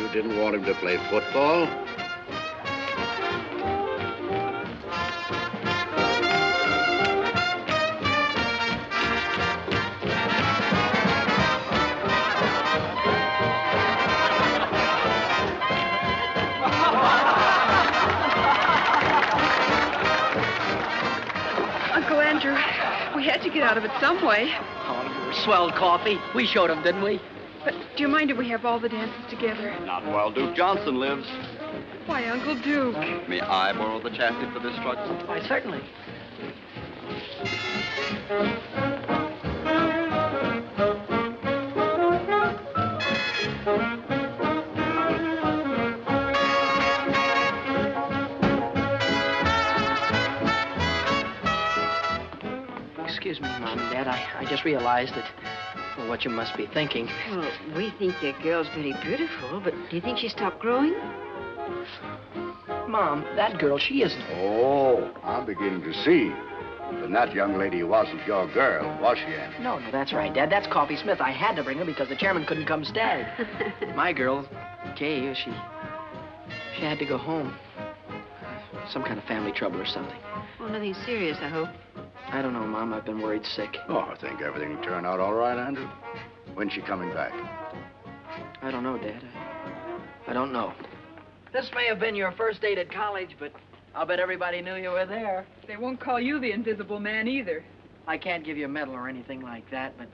You didn't want him to play football? Uncle Andrew, we had to get out of it some way. Oh, you were swell, Coffee. We showed him, didn't we? But do you mind if we have all the dances together? Not while Duke Johnson lives. Why, Uncle Duke? May I borrow the chassis for this truck? Why, certainly. Excuse me, Mom and Dad. I just realized that what you must be thinking. Well, we think your girl's very beautiful, but do you think she stopped growing? Mom, that girl, she isn't. Oh, I'm beginning to see. Then that young lady wasn't your girl, was she, Andy? No, that's right, Dad. That's Coffy Smith. I had to bring her because the chairman couldn't come stag. My girl, Kay, she had to go home. Some kind of family trouble or something. Well, nothing serious, I hope. I don't know, Mom. I've been worried sick. Oh, I think everything will turn out all right, Andrew. When's she coming back? I don't know, Dad. I don't know. This may have been your first date at college, but I'll bet everybody knew you were there. They won't call you the Invisible Man either. I can't give you a medal or anything like that, but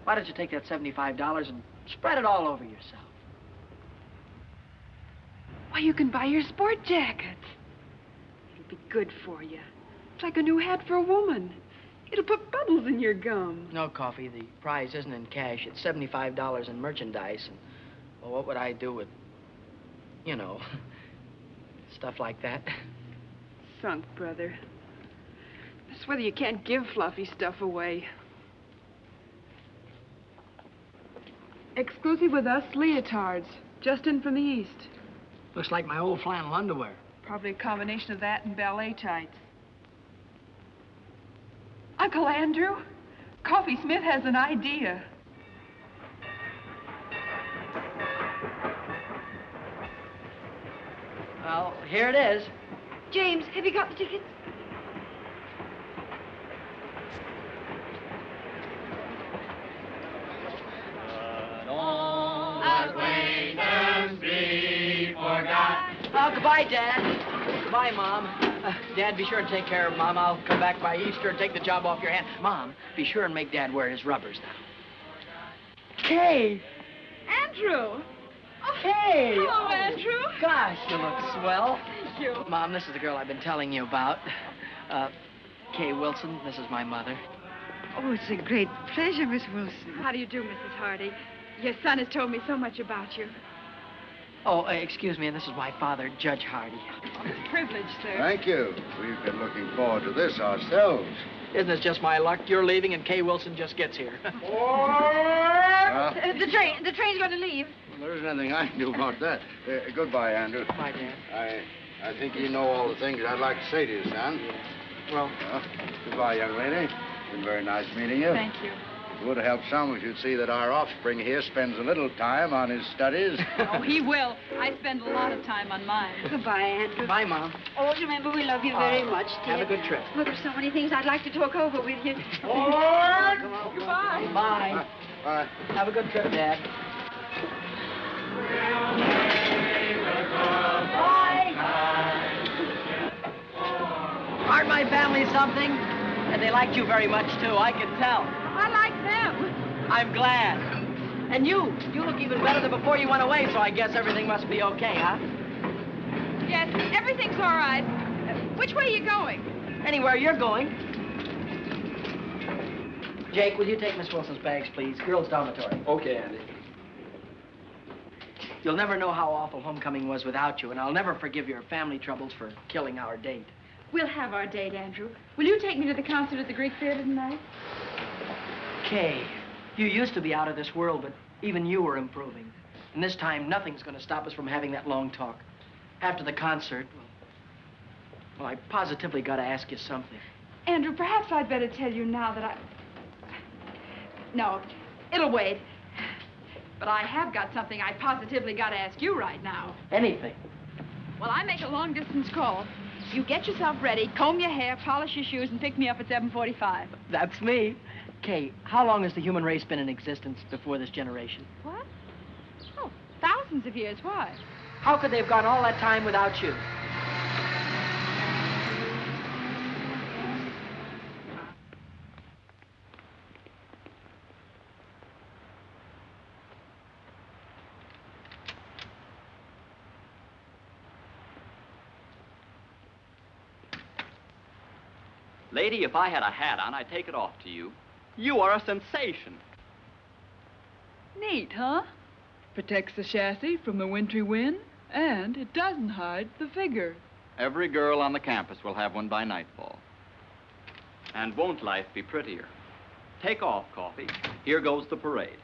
why don't you take that $75 and spread it all over yourself? Why, you can buy your sport jacket. It'll be good for you. It's like a new hat for a woman. It'll put bubbles in your gum. No, Coffee. The prize isn't in cash. It's $75 in merchandise. And, well, what would I do with, you know, stuff like that? Sunk, brother. That's whether you can't give fluffy stuff away. Exclusive with us, leotards. Just in from the east. Looks like my old flannel underwear. Probably a combination of that and ballet tights. Uncle Andrew, Coffy Smith has an idea. Well, here it is. James, have you got the tickets? Oh, goodbye, Dad. Goodbye, Mom. Dad, be sure and take care of Mom. I'll come back by Easter and take the job off your hand. Mom, be sure and make Dad wear his rubbers now. Kay! Andrew! Hey! Hello, Andrew. Gosh, you look swell. Thank you. Mom, this is the girl I've been telling you about. Kay Wilson. This is my mother. Oh, it's a great pleasure, Miss Wilson. How do you do, Mrs. Hardy? Your son has told me so much about you. Oh, excuse me, and this is my father, Judge Hardy. It's a privilege, sir. Thank you. We've been looking forward to this ourselves. Isn't this just my luck? You're leaving and Kay Wilson just gets here. The train's going to leave. Well, there isn't anything I can do about that. Goodbye, Andrew. Goodbye, Dad. I think you know all the things I'd like to say to you, son. Well, goodbye, young lady. It's been very nice meeting you. Thank you. It would help some if you'd see that our offspring here spends a little time on his studies. Oh, he will. I spend a lot of time on mine. Goodbye, Andrew. Bye, Mom. Oh, remember, we love you very much, dear. Have a good trip. Look, there's so many things I'd like to talk over with you. Come on. Goodbye. Bye. Bye. Have a good trip, Dad. Aren't my family something? And they liked you very much, too. I can tell. I like them. I'm glad. And you look even better than before you went away, so I guess everything must be okay, huh? Yes, everything's all right. Which way are you going? Anywhere you're going. Jake, will you take Miss Wilson's bags, please? Girls' dormitory. Okay, Andy. You'll never know how awful homecoming was without you, and I'll never forgive your family troubles for killing our date. We'll have our date, Andrew. Will you take me to the concert at the Greek Theater tonight? Kay, you used to be out of this world, but even you were improving. And this time, nothing's going to stop us from having that long talk. After the concert, well, I positively got to ask you something. Andrew, perhaps I'd better tell you now that No, it'll wait. But I have got something I positively got to ask you right now. Anything. Well, I make a long-distance call. You get yourself ready, comb your hair, polish your shoes, and pick me up at 7:45. That's me. Kay, how long has the human race been in existence before this generation? What? Oh, thousands of years. Why? How could they have gone all that time without you? Lady, if I had a hat on, I'd take it off to you. You are a sensation. Neat, huh? Protects the chassis from the wintry wind, and it doesn't hide the figure. Every girl on the campus will have one by nightfall. And won't life be prettier? Take off, Coffee. Here goes the parade.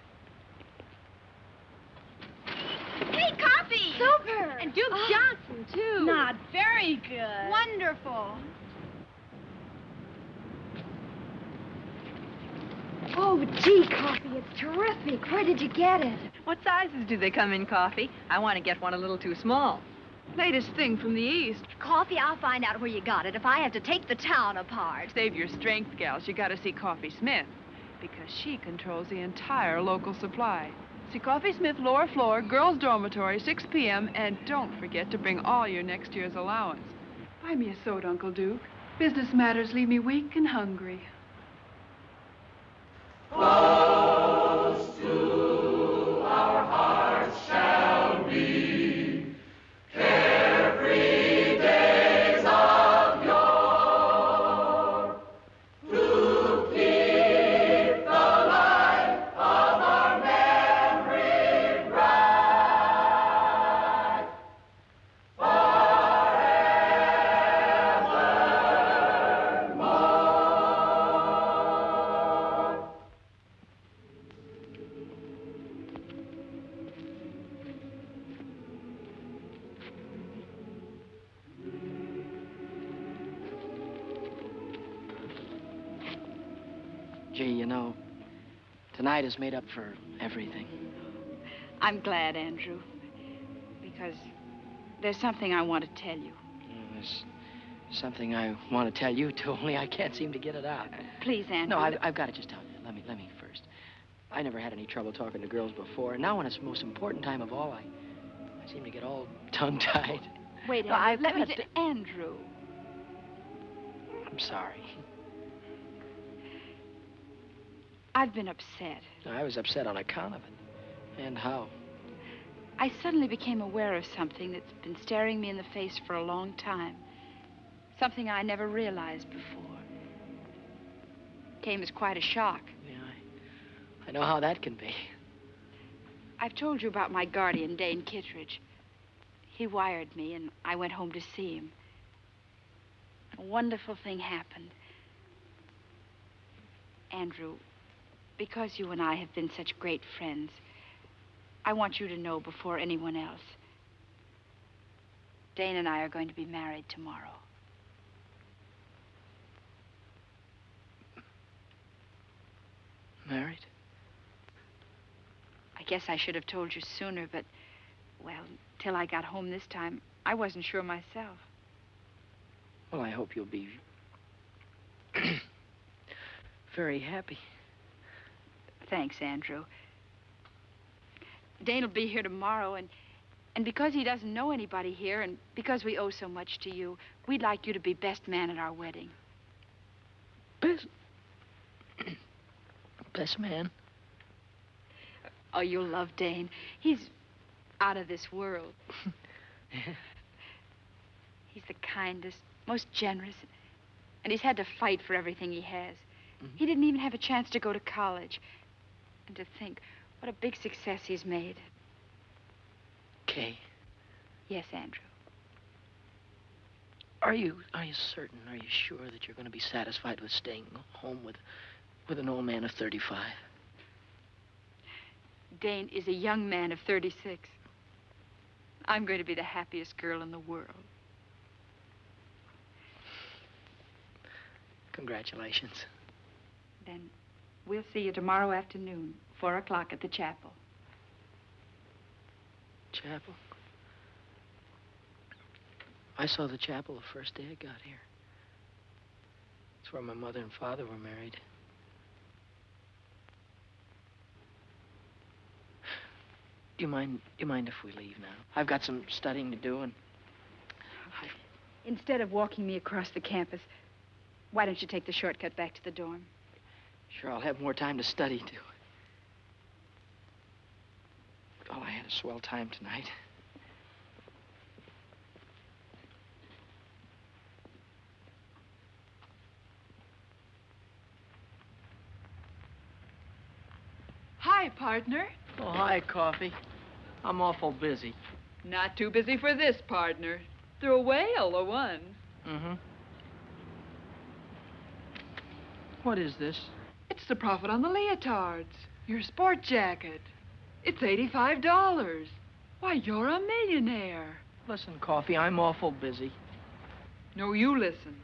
Hey, Coffy! Super! And Duke Johnson, too. Not very good. Wonderful. Oh, gee, Coffee, it's terrific. Where did you get it? What sizes do they come in, Coffee? I want to get one a little too small. Latest thing from the East. Coffee, I'll find out where you got it if I have to take the town apart. Save your strength, gals. You got to see Coffy Smith, because she controls the entire local supply. See Coffy Smith, lower floor, girls' dormitory, 6 p.m., and don't forget to bring all your next year's allowance. Buy me a soda, Uncle Duke. Business matters leave me weak and hungry. Close to our hearts shall be carefree days of yore, to keep the light of our memory bright forevermore. Gee, you know, tonight is made up for everything. I'm glad, Andrew, because there's something I want to tell you. There's something I want to tell you, too, only I can't seem to get it out. Please, Andrew. No, I've got to just tell you. Let me first. I never had any trouble talking to girls before, and now when it's the most important time of all, I seem to get all tongue-tied. Wait, No, Andrew, I've let me got to- Andrew. I'm sorry. I've been upset. I was upset on account of it. And how? I suddenly became aware of something that's been staring me in the face for a long time. Something I never realized before. Came as quite a shock. Yeah, I know how that can be. I've told you about my guardian, Dane Kittredge. He wired me, and I went home to see him. A wonderful thing happened. Andrew, because you and I have been such great friends, I want you to know before anyone else. Dane and I are going to be married tomorrow. Married? I guess I should have told you sooner, but, well, till I got home this time, I wasn't sure myself. Well, I hope you'll be very happy. Thanks, Andrew. Dane will be here tomorrow, and because he doesn't know anybody here, and because we owe so much to you, we'd like you to be best man at our wedding. Best man? Oh, you'll love Dane. He's out of this world. He's the kindest, most generous, and he's had to fight for everything he has. Mm-hmm. He didn't even have a chance to go to college. And to think what a big success he's made. Kay, Yes, Andrew. are you certain, are you sure that you're going to be satisfied with staying home with an old man of 35? Dane is a young man of 36. I'm going to be the happiest girl in the world. Congratulations. Then we'll see you tomorrow afternoon, 4 o'clock at the chapel. Chapel? I saw the chapel the first day I got here. It's where my mother and father were married. Do you mind if we leave now? I've got some studying to do, and Instead of walking me across the campus, why don't you take the shortcut back to the dorm? sure I'll have more time to study, too. Oh, I had a swell time tonight. Hi, partner. Oh, hi, Coffee. I'm awful busy. Not too busy for this, partner. They're a whale, a one. Mm-hmm. What is this? It's the profit on the leotards. Your sport jacket. It's $85. Why, you're a millionaire. Listen, Coffee, I'm awful busy. No, you listen.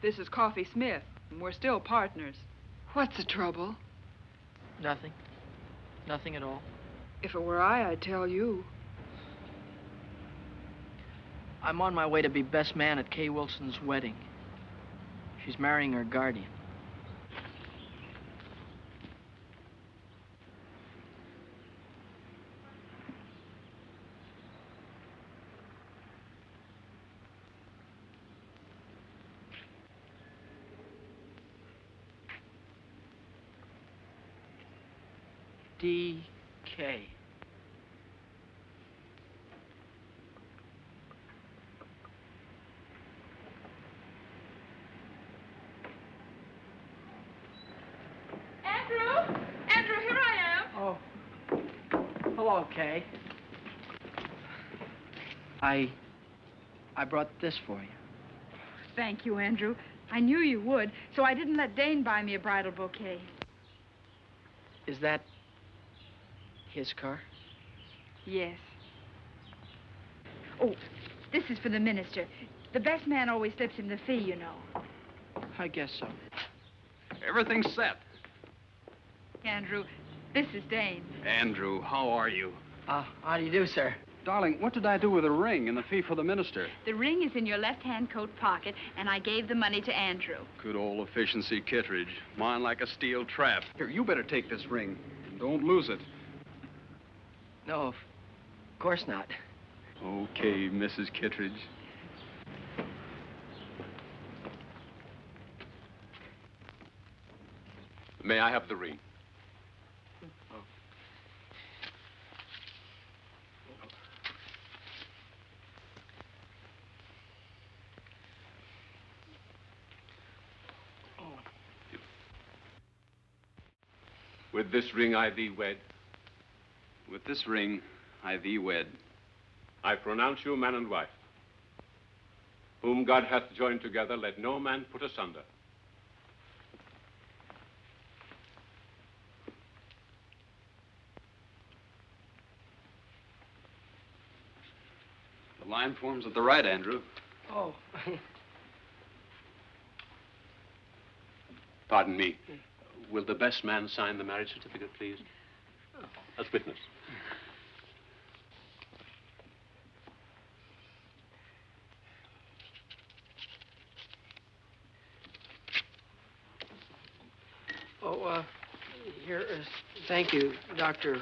This is Coffy Smith, and we're still partners. What's the trouble? Nothing. Nothing at all. If it were I, I'd tell you. I'm on my way to be best man at Kay Wilson's wedding. She's marrying her guardian. D.K. Andrew, here I am. Oh. Hello, Kay. I brought this for you. Thank you, Andrew. I knew you would, so I didn't let Dane buy me a bridal bouquet. Is that his car? Yes. Oh, this is for the minister. The best man always slips him the fee, you know. I guess so. Everything's set. Andrew, this is Dane. Andrew, how are you? How do you do, sir? Darling, what did I do with the ring and the fee for the minister? The ring is in your left-hand coat pocket, and I gave the money to Andrew. Good old efficiency Kittredge. Mine like a steel trap. Here, you better take this ring. Don't lose it. No, of course not. Okay, Mrs. Kittredge. May I have the ring? With this ring I thee wed. With this ring, I thee wed. I pronounce you man and wife. Whom God hath joined together, let no man put asunder. The line forms at the right, Andrew. Oh. Pardon me. Will the best man sign the marriage certificate, please? As witness. Oh, here is... Thank you, Dr.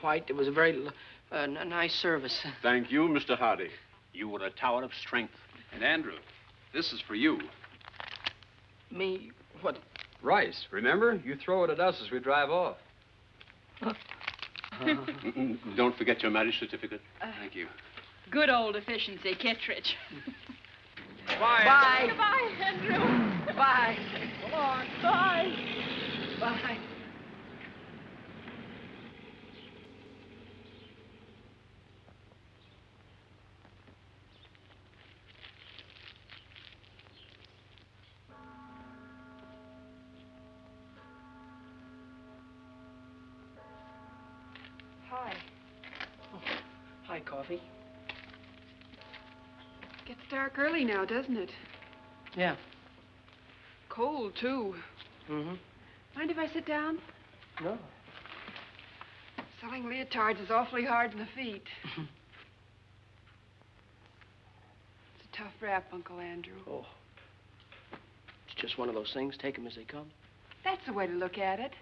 White. It was a very nice service. Thank you, Mr. Hardy. You were a tower of strength. And Andrew, this is for you. Me? What? Rice, remember? You throw it at us as we drive off. Don't forget your marriage certificate. Thank you. Good old efficiency, Kittredge. Bye. Bye. Goodbye, Andrew. Bye. Come on. Bye. Bye. Hi. Hi, Coffee. Gets dark early now, doesn't it? Yeah. Cold, too. Mm-hmm. Mind if I sit down? No. Selling leotards is awfully hard on the feet. tough rap, Uncle Andrew. Oh. It's just one of those things. Take them as they come. That's the way to look at it.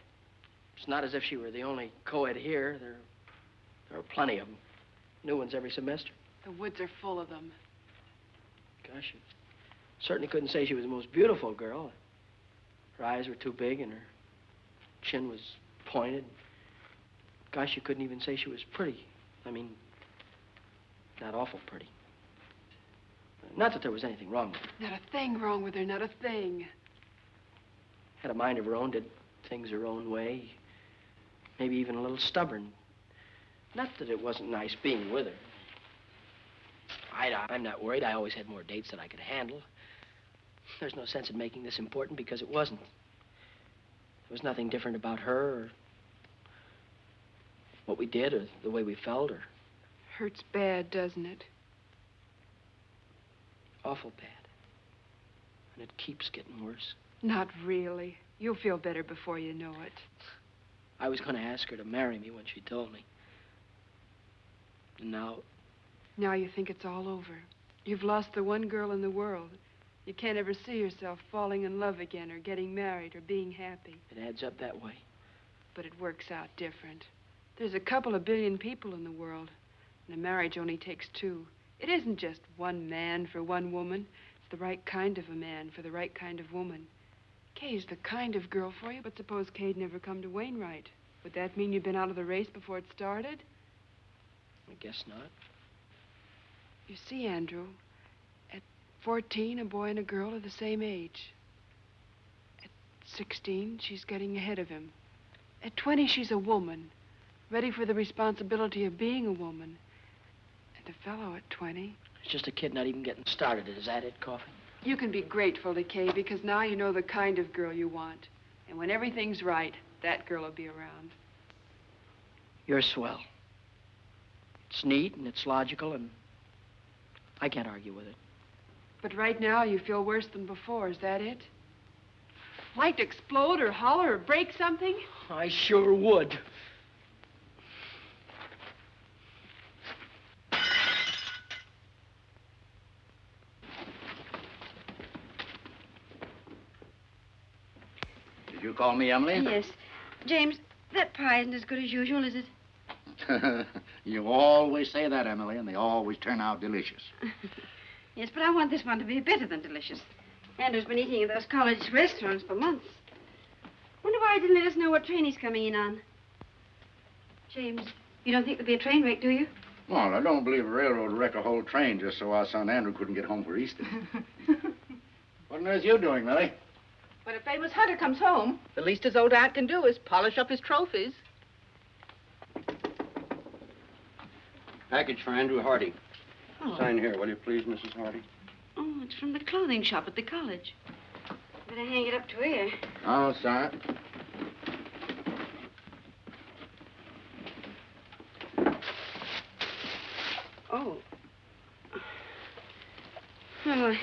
It's not as if she were the only co-ed here. There are plenty of them. New ones every semester. The woods are full of them. Gosh, you certainly couldn't say she was the most beautiful girl. Her eyes were too big and her chin was pointed. Gosh, you couldn't even say she was pretty. I mean, not awful pretty. Not that there was anything wrong with her. Not a thing wrong with her, not a thing. Had a mind of her own, did things her own way. Maybe even a little stubborn. Not that it wasn't nice being with her. I'm not worried. I always had more dates than I could handle. There's no sense in making this important because it wasn't. There was nothing different about her or what we did or the way we felt or... Hurts bad, doesn't it? Awful bad. And it keeps getting worse. Not really. You'll feel better before you know it. I was going to ask her to marry me when she told me. And now... Now you think it's all over. You've lost the one girl in the world. You can't ever see yourself falling in love again or getting married or being happy. It adds up that way. But it works out different. There's a couple of billion people in the world, and a marriage only takes two. It isn't just one man for one woman. It's the right kind of a man for the right kind of woman. Kay's the kind of girl for you, but suppose Kay'd never come to Wainwright. Would that mean you'd been out of the race before it started? I guess not. You see, Andrew, at 14, a boy and a girl are the same age. At 16, she's getting ahead of him. At 20, she's a woman, ready for the responsibility of being a woman. And a fellow at 20... It's just a kid not even getting started. Is that it, Coffy? You can be grateful to Kay because now you know the kind of girl you want. And when everything's right, that girl will be around. You're swell. It's neat and it's logical and I can't argue with it. But right now you feel worse than before. Is that it? Like to explode or holler or break something? I sure would. Did you call me, Emily? Yes. James, that pie isn't as good as usual, is it? You always say that, Emily, and they always turn out delicious. Yes, but I want this one to be better than delicious. Andrew's been eating in those college restaurants for months. Wonder why he didn't let us know what train he's coming in on. James, you don't think there'll be a train wreck, do you? Well, I don't believe a railroad wreck a whole train just so our son Andrew couldn't get home for Easter. What on earth are you doing, Millie? When a famous hunter comes home, the least his old aunt can do is polish up his trophies. Package for Andrew Hardy. Oh. Sign here, will you please, Mrs. Hardy? Oh, it's from the clothing shop at the college. Better hang it up to here. I'll sign. Oh. Oh,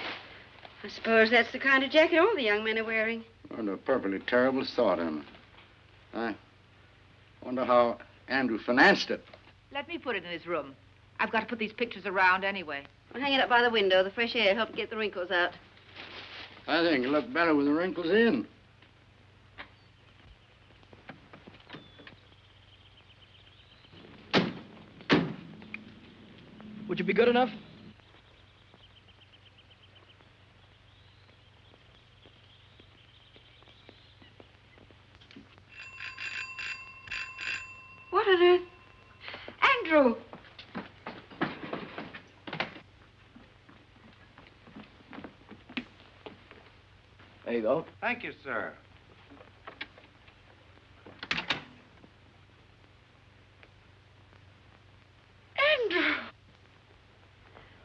I suppose that's the kind of jacket all the young men are wearing. What a perfectly terrible thought, Emma. I wonder how Andrew financed it. Let me put it in his room. I've got to put these pictures around anyway. Well, hang it up by the window. The fresh air helps get the wrinkles out. I think it'll look better with the wrinkles in. Would you be good enough? What on earth? Andrew! There you go. Thank you, sir.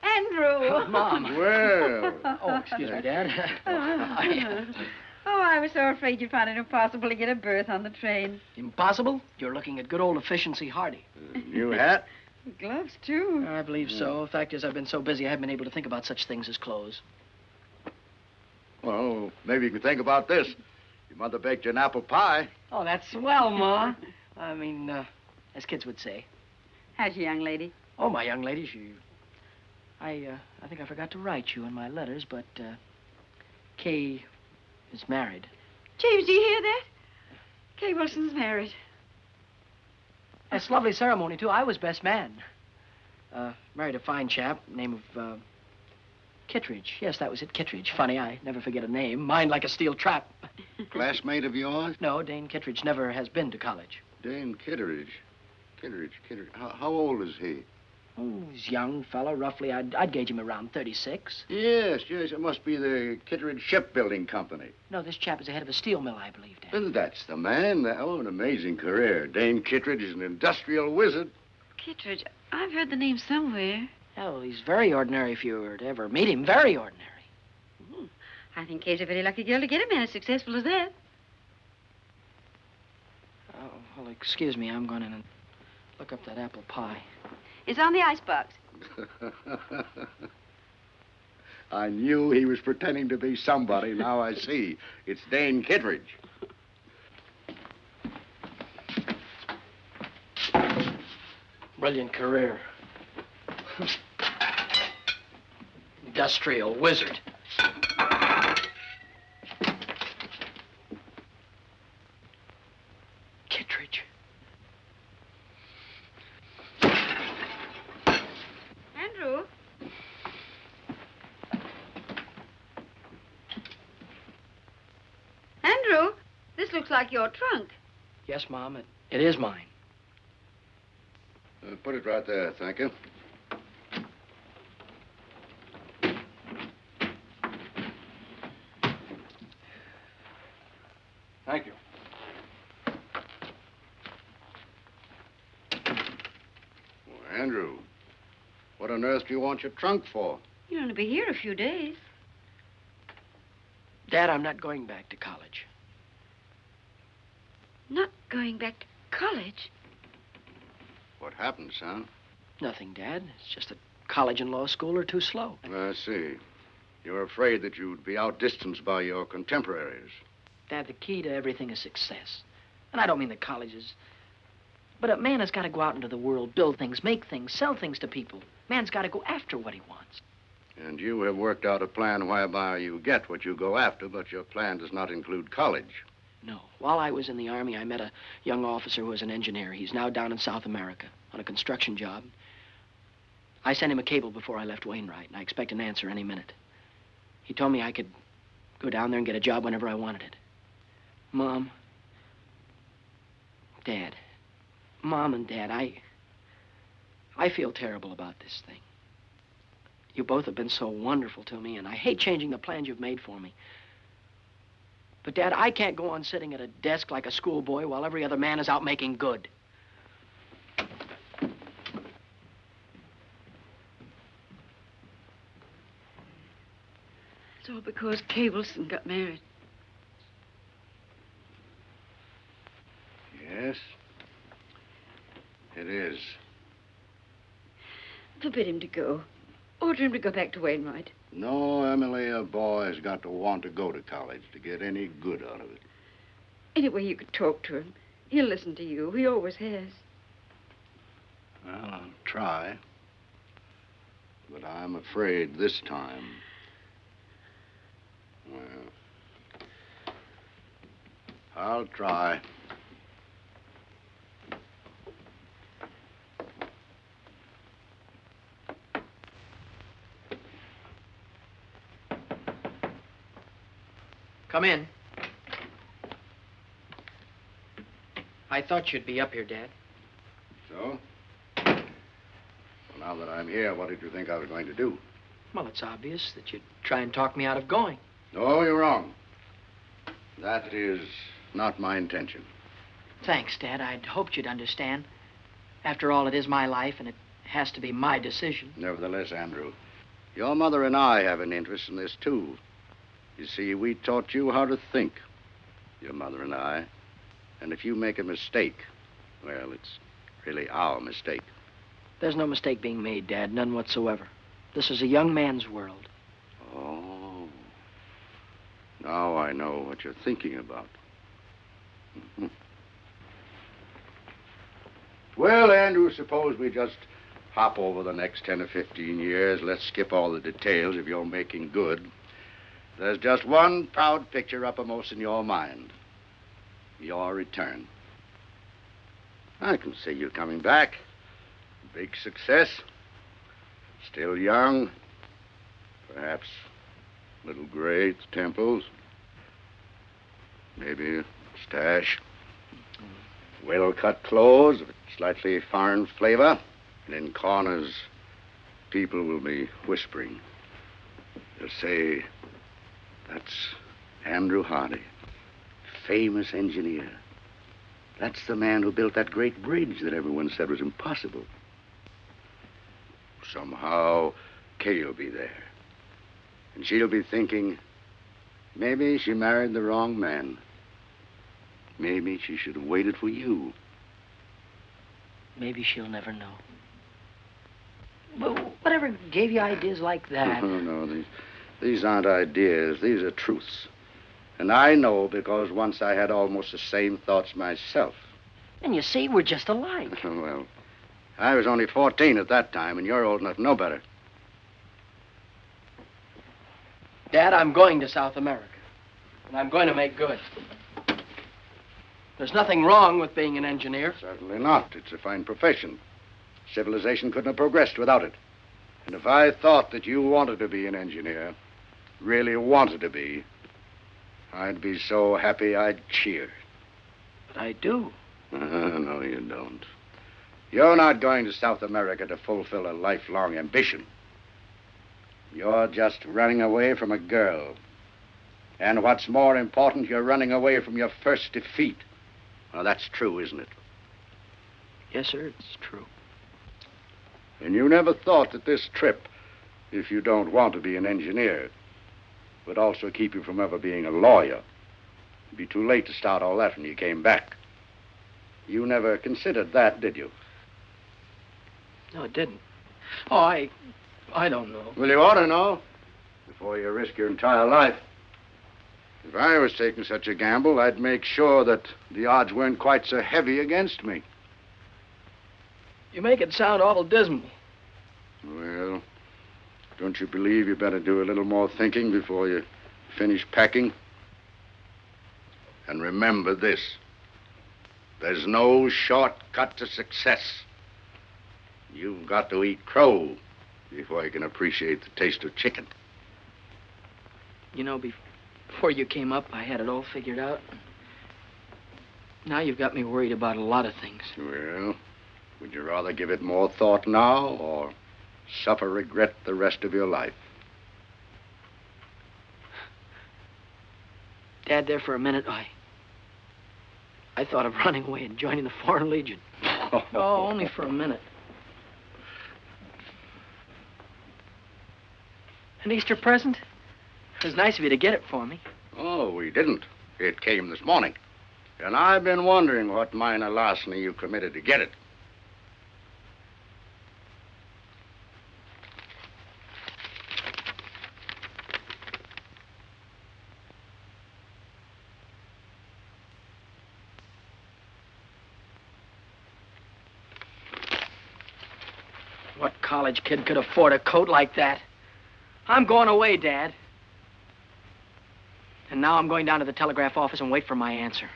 Andrew! Mom. Well. Oh, excuse me, Dad. Oh, I was so afraid you'd find it impossible to get a berth on the train. Impossible? You're looking at good old efficiency Hardy. New hat? Gloves, too. I believe so. The fact is, I've been so busy, I haven't been able to think about such things as clothes. Well, maybe you can think about this. Your mother baked you an apple pie. Oh, that's swell, Ma. I mean, as kids would say. How's your young lady? Oh, my young lady, I think I forgot to write you in my letters, but Kay is married. James, do you hear that? Kay Wilson's married. That's a lovely ceremony, too. I was best man. Married a fine chap, name of, Kittredge. Yes, that was it, Kittredge. Funny, I never forget a name. Mine like a steel trap. Classmate of yours? No, Dane Kittredge never has been to college. Dane Kittredge. Kittredge. How old is he? Oh, he's a young fellow, roughly. I'd gauge him around 36. Yes, it must be the Kittredge Shipbuilding Company. No, this chap is the head of a steel mill, I believe, Dad. Well, that's the man. Oh, an amazing career. Dane Kittredge is an industrial wizard. Kittredge, I've heard the name somewhere. Oh, he's very ordinary if you were to ever meet him. Very ordinary. I think Kay's a very lucky girl to get a man as successful as that. Oh, well, excuse me. I'm going in and look up that apple pie. It's on the icebox. I knew he was pretending to be somebody. Now I see. It's Dane Kittredge. Brilliant career. Industrial wizard. Kittredge. Andrew? Andrew, this looks like your trunk. Yes, Mom, it is mine. Put it right there, thank you. Thank you. Well, Andrew, what on earth do you want your trunk for? You're going to be here a few days. Dad, I'm not going back to college. Not going back to college? What happened, son? Nothing, Dad. It's just that college and law school are too slow. I see. You're afraid that you'd be outdistanced by your contemporaries. Dad, the key to everything is success. And I don't mean the colleges. But a man has got to go out into the world, build things, make things, sell things to people. Man's got to go after what he wants. And you have worked out a plan whereby you get what you go after, but your plan does not include college. No. While I was in the Army, I met a young officer who was an engineer. He's now down in South America on a construction job. I sent him a cable before I left Wainwright, and I expect an answer any minute. He told me I could go down there and get a job whenever I wanted it. Mom, Dad, Mom and Dad, I feel terrible about this thing. You both have been so wonderful to me, and I hate changing the plans you've made for me. But, Dad, I can't go on sitting at a desk like a schoolboy while every other man is out making good. It's all because Kay Wilson got married. Yes, it is. Forbid him to go. Order him to go back to Wainwright. No, Emily, a boy's got to want to go to college to get any good out of it. Anyway, you could talk to him. He'll listen to you. He always has. Well, I'll try. But I'm afraid this time... Well, I'll try. Come in. I thought you'd be up here, Dad. So? Well, now that I'm here, what did you think I was going to do? Well, it's obvious that you'd try and talk me out of going. No, you're wrong. That is not my intention. Thanks, Dad. I'd hoped you'd understand. After all, it is my life, and it has to be my decision. Nevertheless, Andrew, your mother and I have an interest in this, too. You see, we taught you how to think, your mother and I. And if you make a mistake, well, it's really our mistake. There's no mistake being made, Dad, none whatsoever. This is a young man's world. Oh. Now I know what you're thinking about. Well, Andrew, suppose we just hop over the next 10 or 15 years. Let's skip all the details if you're making good. There's just one proud picture uppermost in your mind. Your return. I can see you coming back. Big success. Still young. Perhaps a little gray at the temples. Maybe a stash. Well-cut clothes of a slightly foreign flavor. And in corners, people will be whispering. They'll say, that's Andrew Hardy, famous engineer. That's the man who built that great bridge that everyone said was impossible. Somehow, Kay'll be there. And she'll be thinking, maybe she married the wrong man. Maybe she should have waited for you. Maybe she'll never know. But whatever gave you ideas like that? No, these aren't ideas. These are truths. And I know because once I had almost the same thoughts myself. And you see, we're just alike. Well, I was only 14 at that time, and you're old enough to know better. Dad, I'm going to South America. And I'm going to make good. There's nothing wrong with being an engineer. Certainly not. It's a fine profession. Civilization couldn't have progressed without it. And if I thought that you wanted to be an engineer, really wanted to be, I'd be so happy I'd cheer. But I do. No, you don't. You're not going to South America to fulfill a lifelong ambition. You're just running away from a girl. And what's more important, you're running away from your first defeat. Now, that's true, isn't it? Yes, sir, it's true. And you never thought that this trip, if you don't want to be an engineer, would also keep you from ever being a lawyer. It'd be too late to start all that when you came back. You never considered that, did you? No, it didn't. Oh, I don't know. Well, you ought to know before you risk your entire life. If I was taking such a gamble, I'd make sure that the odds weren't quite so heavy against me. You make it sound awful dismal. Well, don't you believe you better do a little more thinking before you finish packing? And remember this. There's no shortcut to success. You've got to eat crow before you can appreciate the taste of chicken. You know, before you came up, I had it all figured out. Now you've got me worried about a lot of things. Well, would you rather give it more thought now or suffer regret the rest of your life? Dad, there for a minute, I thought of running away and joining the Foreign Legion. Oh, only for a minute. An Easter present? It was nice of you to get it for me. Oh, we didn't. It came this morning. And I've been wondering what minor larceny you committed to get it. What college kid could afford a coat like that? I'm going away, Dad. And now I'm going down to the telegraph office and wait for my answer.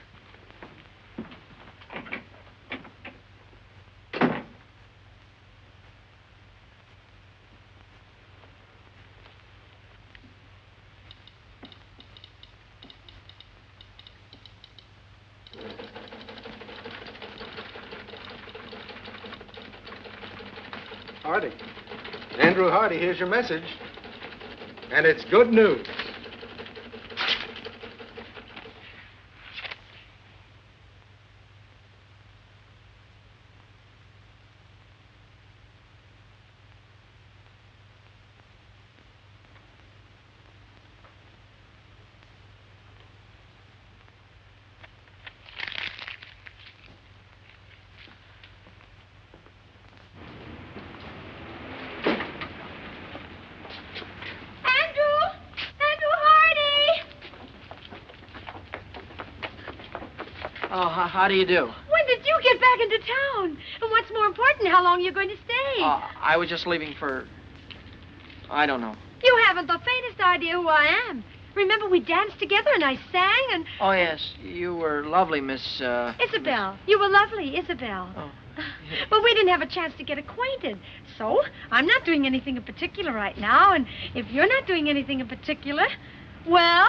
Hardy. Andrew Hardy, here's your message. And it's good news. Oh, how do you do? When did you get back into town? And what's more important, how long are you going to stay? I was just leaving for... I don't know. You haven't the faintest idea who I am. Remember, we danced together and I sang and... Oh, yes. You were lovely, Miss... Isabel. You were lovely, Isabel. Oh. But we didn't have a chance to get acquainted. So, I'm not doing anything in particular right now, and if you're not doing anything in particular, well...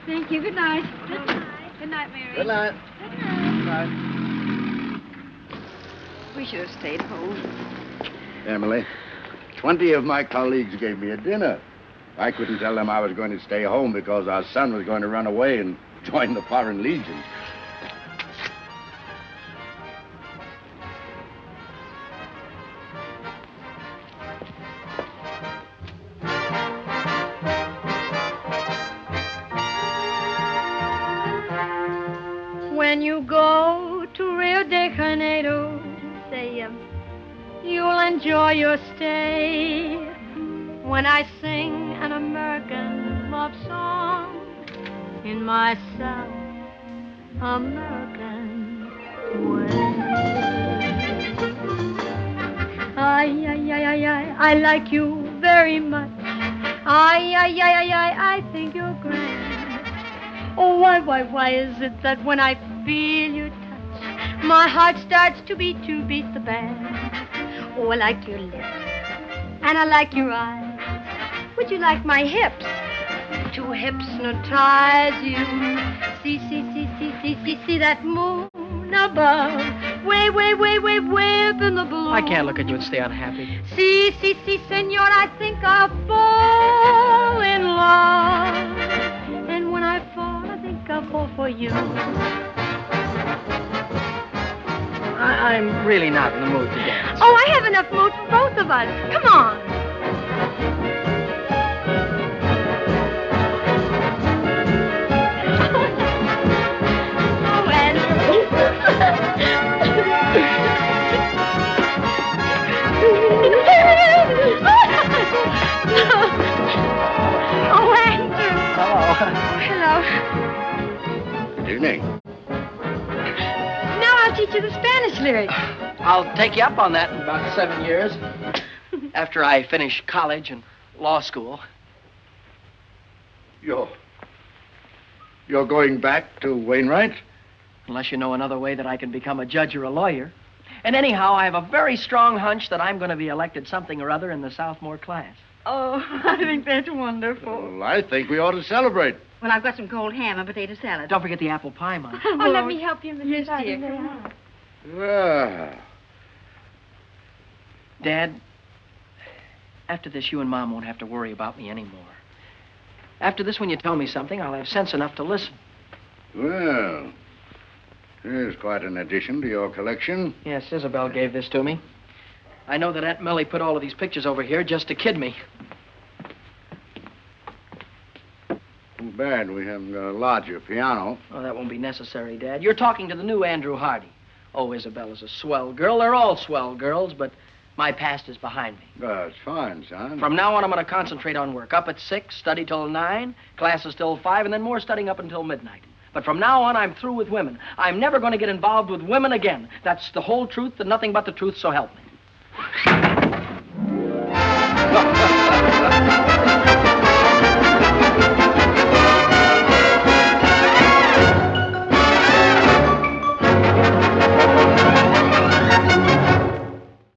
Thank you. Good night. Good night. Good night, Mary. Good night. Good night. Good night. We should have stayed home. Emily, 20 of my colleagues gave me a dinner. I couldn't tell them I was going to stay home because our son was going to run away and join the Foreign Legion. When you go to Rio de Janeiro, say you'll enjoy your stay. When I sing an American love song in my South American way. I like you very much. I think you're grand. Oh, why is it that when I feel your touch, my heart starts to beat the band? Oh, I like your lips, and I like your eyes. Would you like my hips to hypnotize you? See that moon above, way up in the blue. I can't look at you and stay unhappy. See, senor, I think I'll fall in love. And when I fall, I think I'll fall for you. I'm really not in the mood to dance. Oh, I have enough mood for both of us. Come on. Oh, Andrew. Oh, Andrew. Hello. Hello. Good evening. Now I'll teach you the Spanish lyrics. I'll take you up on that in about 7 years. After I finish college and law school. You're going back to Wainwright? Unless you know another way that I can become a judge or a lawyer. And anyhow, I have a very strong hunch that I'm going to be elected something or other in the sophomore class. Oh, I think that's wonderful. Well, I think we ought to celebrate. Well, I've got some cold ham and potato salad. Don't forget the apple pie, Mom. Oh, let me help you in the Yes, dear. dear. Come on. Ah. Dad, after this, you and Mom won't have to worry about me anymore. After this, when you tell me something, I'll have sense enough to listen. Well, here's quite an addition to your collection. Yes, Isabel gave this to me. I know that Aunt Millie put all of these pictures over here just to kid me. Too bad we haven't got a larger piano. Oh, that won't be necessary, Dad. You're talking to the new Andrew Hardy. Oh, Isabella's a swell girl. They're all swell girls, but my past is behind me. That's fine, son. From now on, I'm going to concentrate on work. Up at 6, study till 9, classes till 5, and then more studying up until midnight. But from now on, I'm through with women. I'm never going to get involved with women again. That's the whole truth and nothing but the truth, so help me.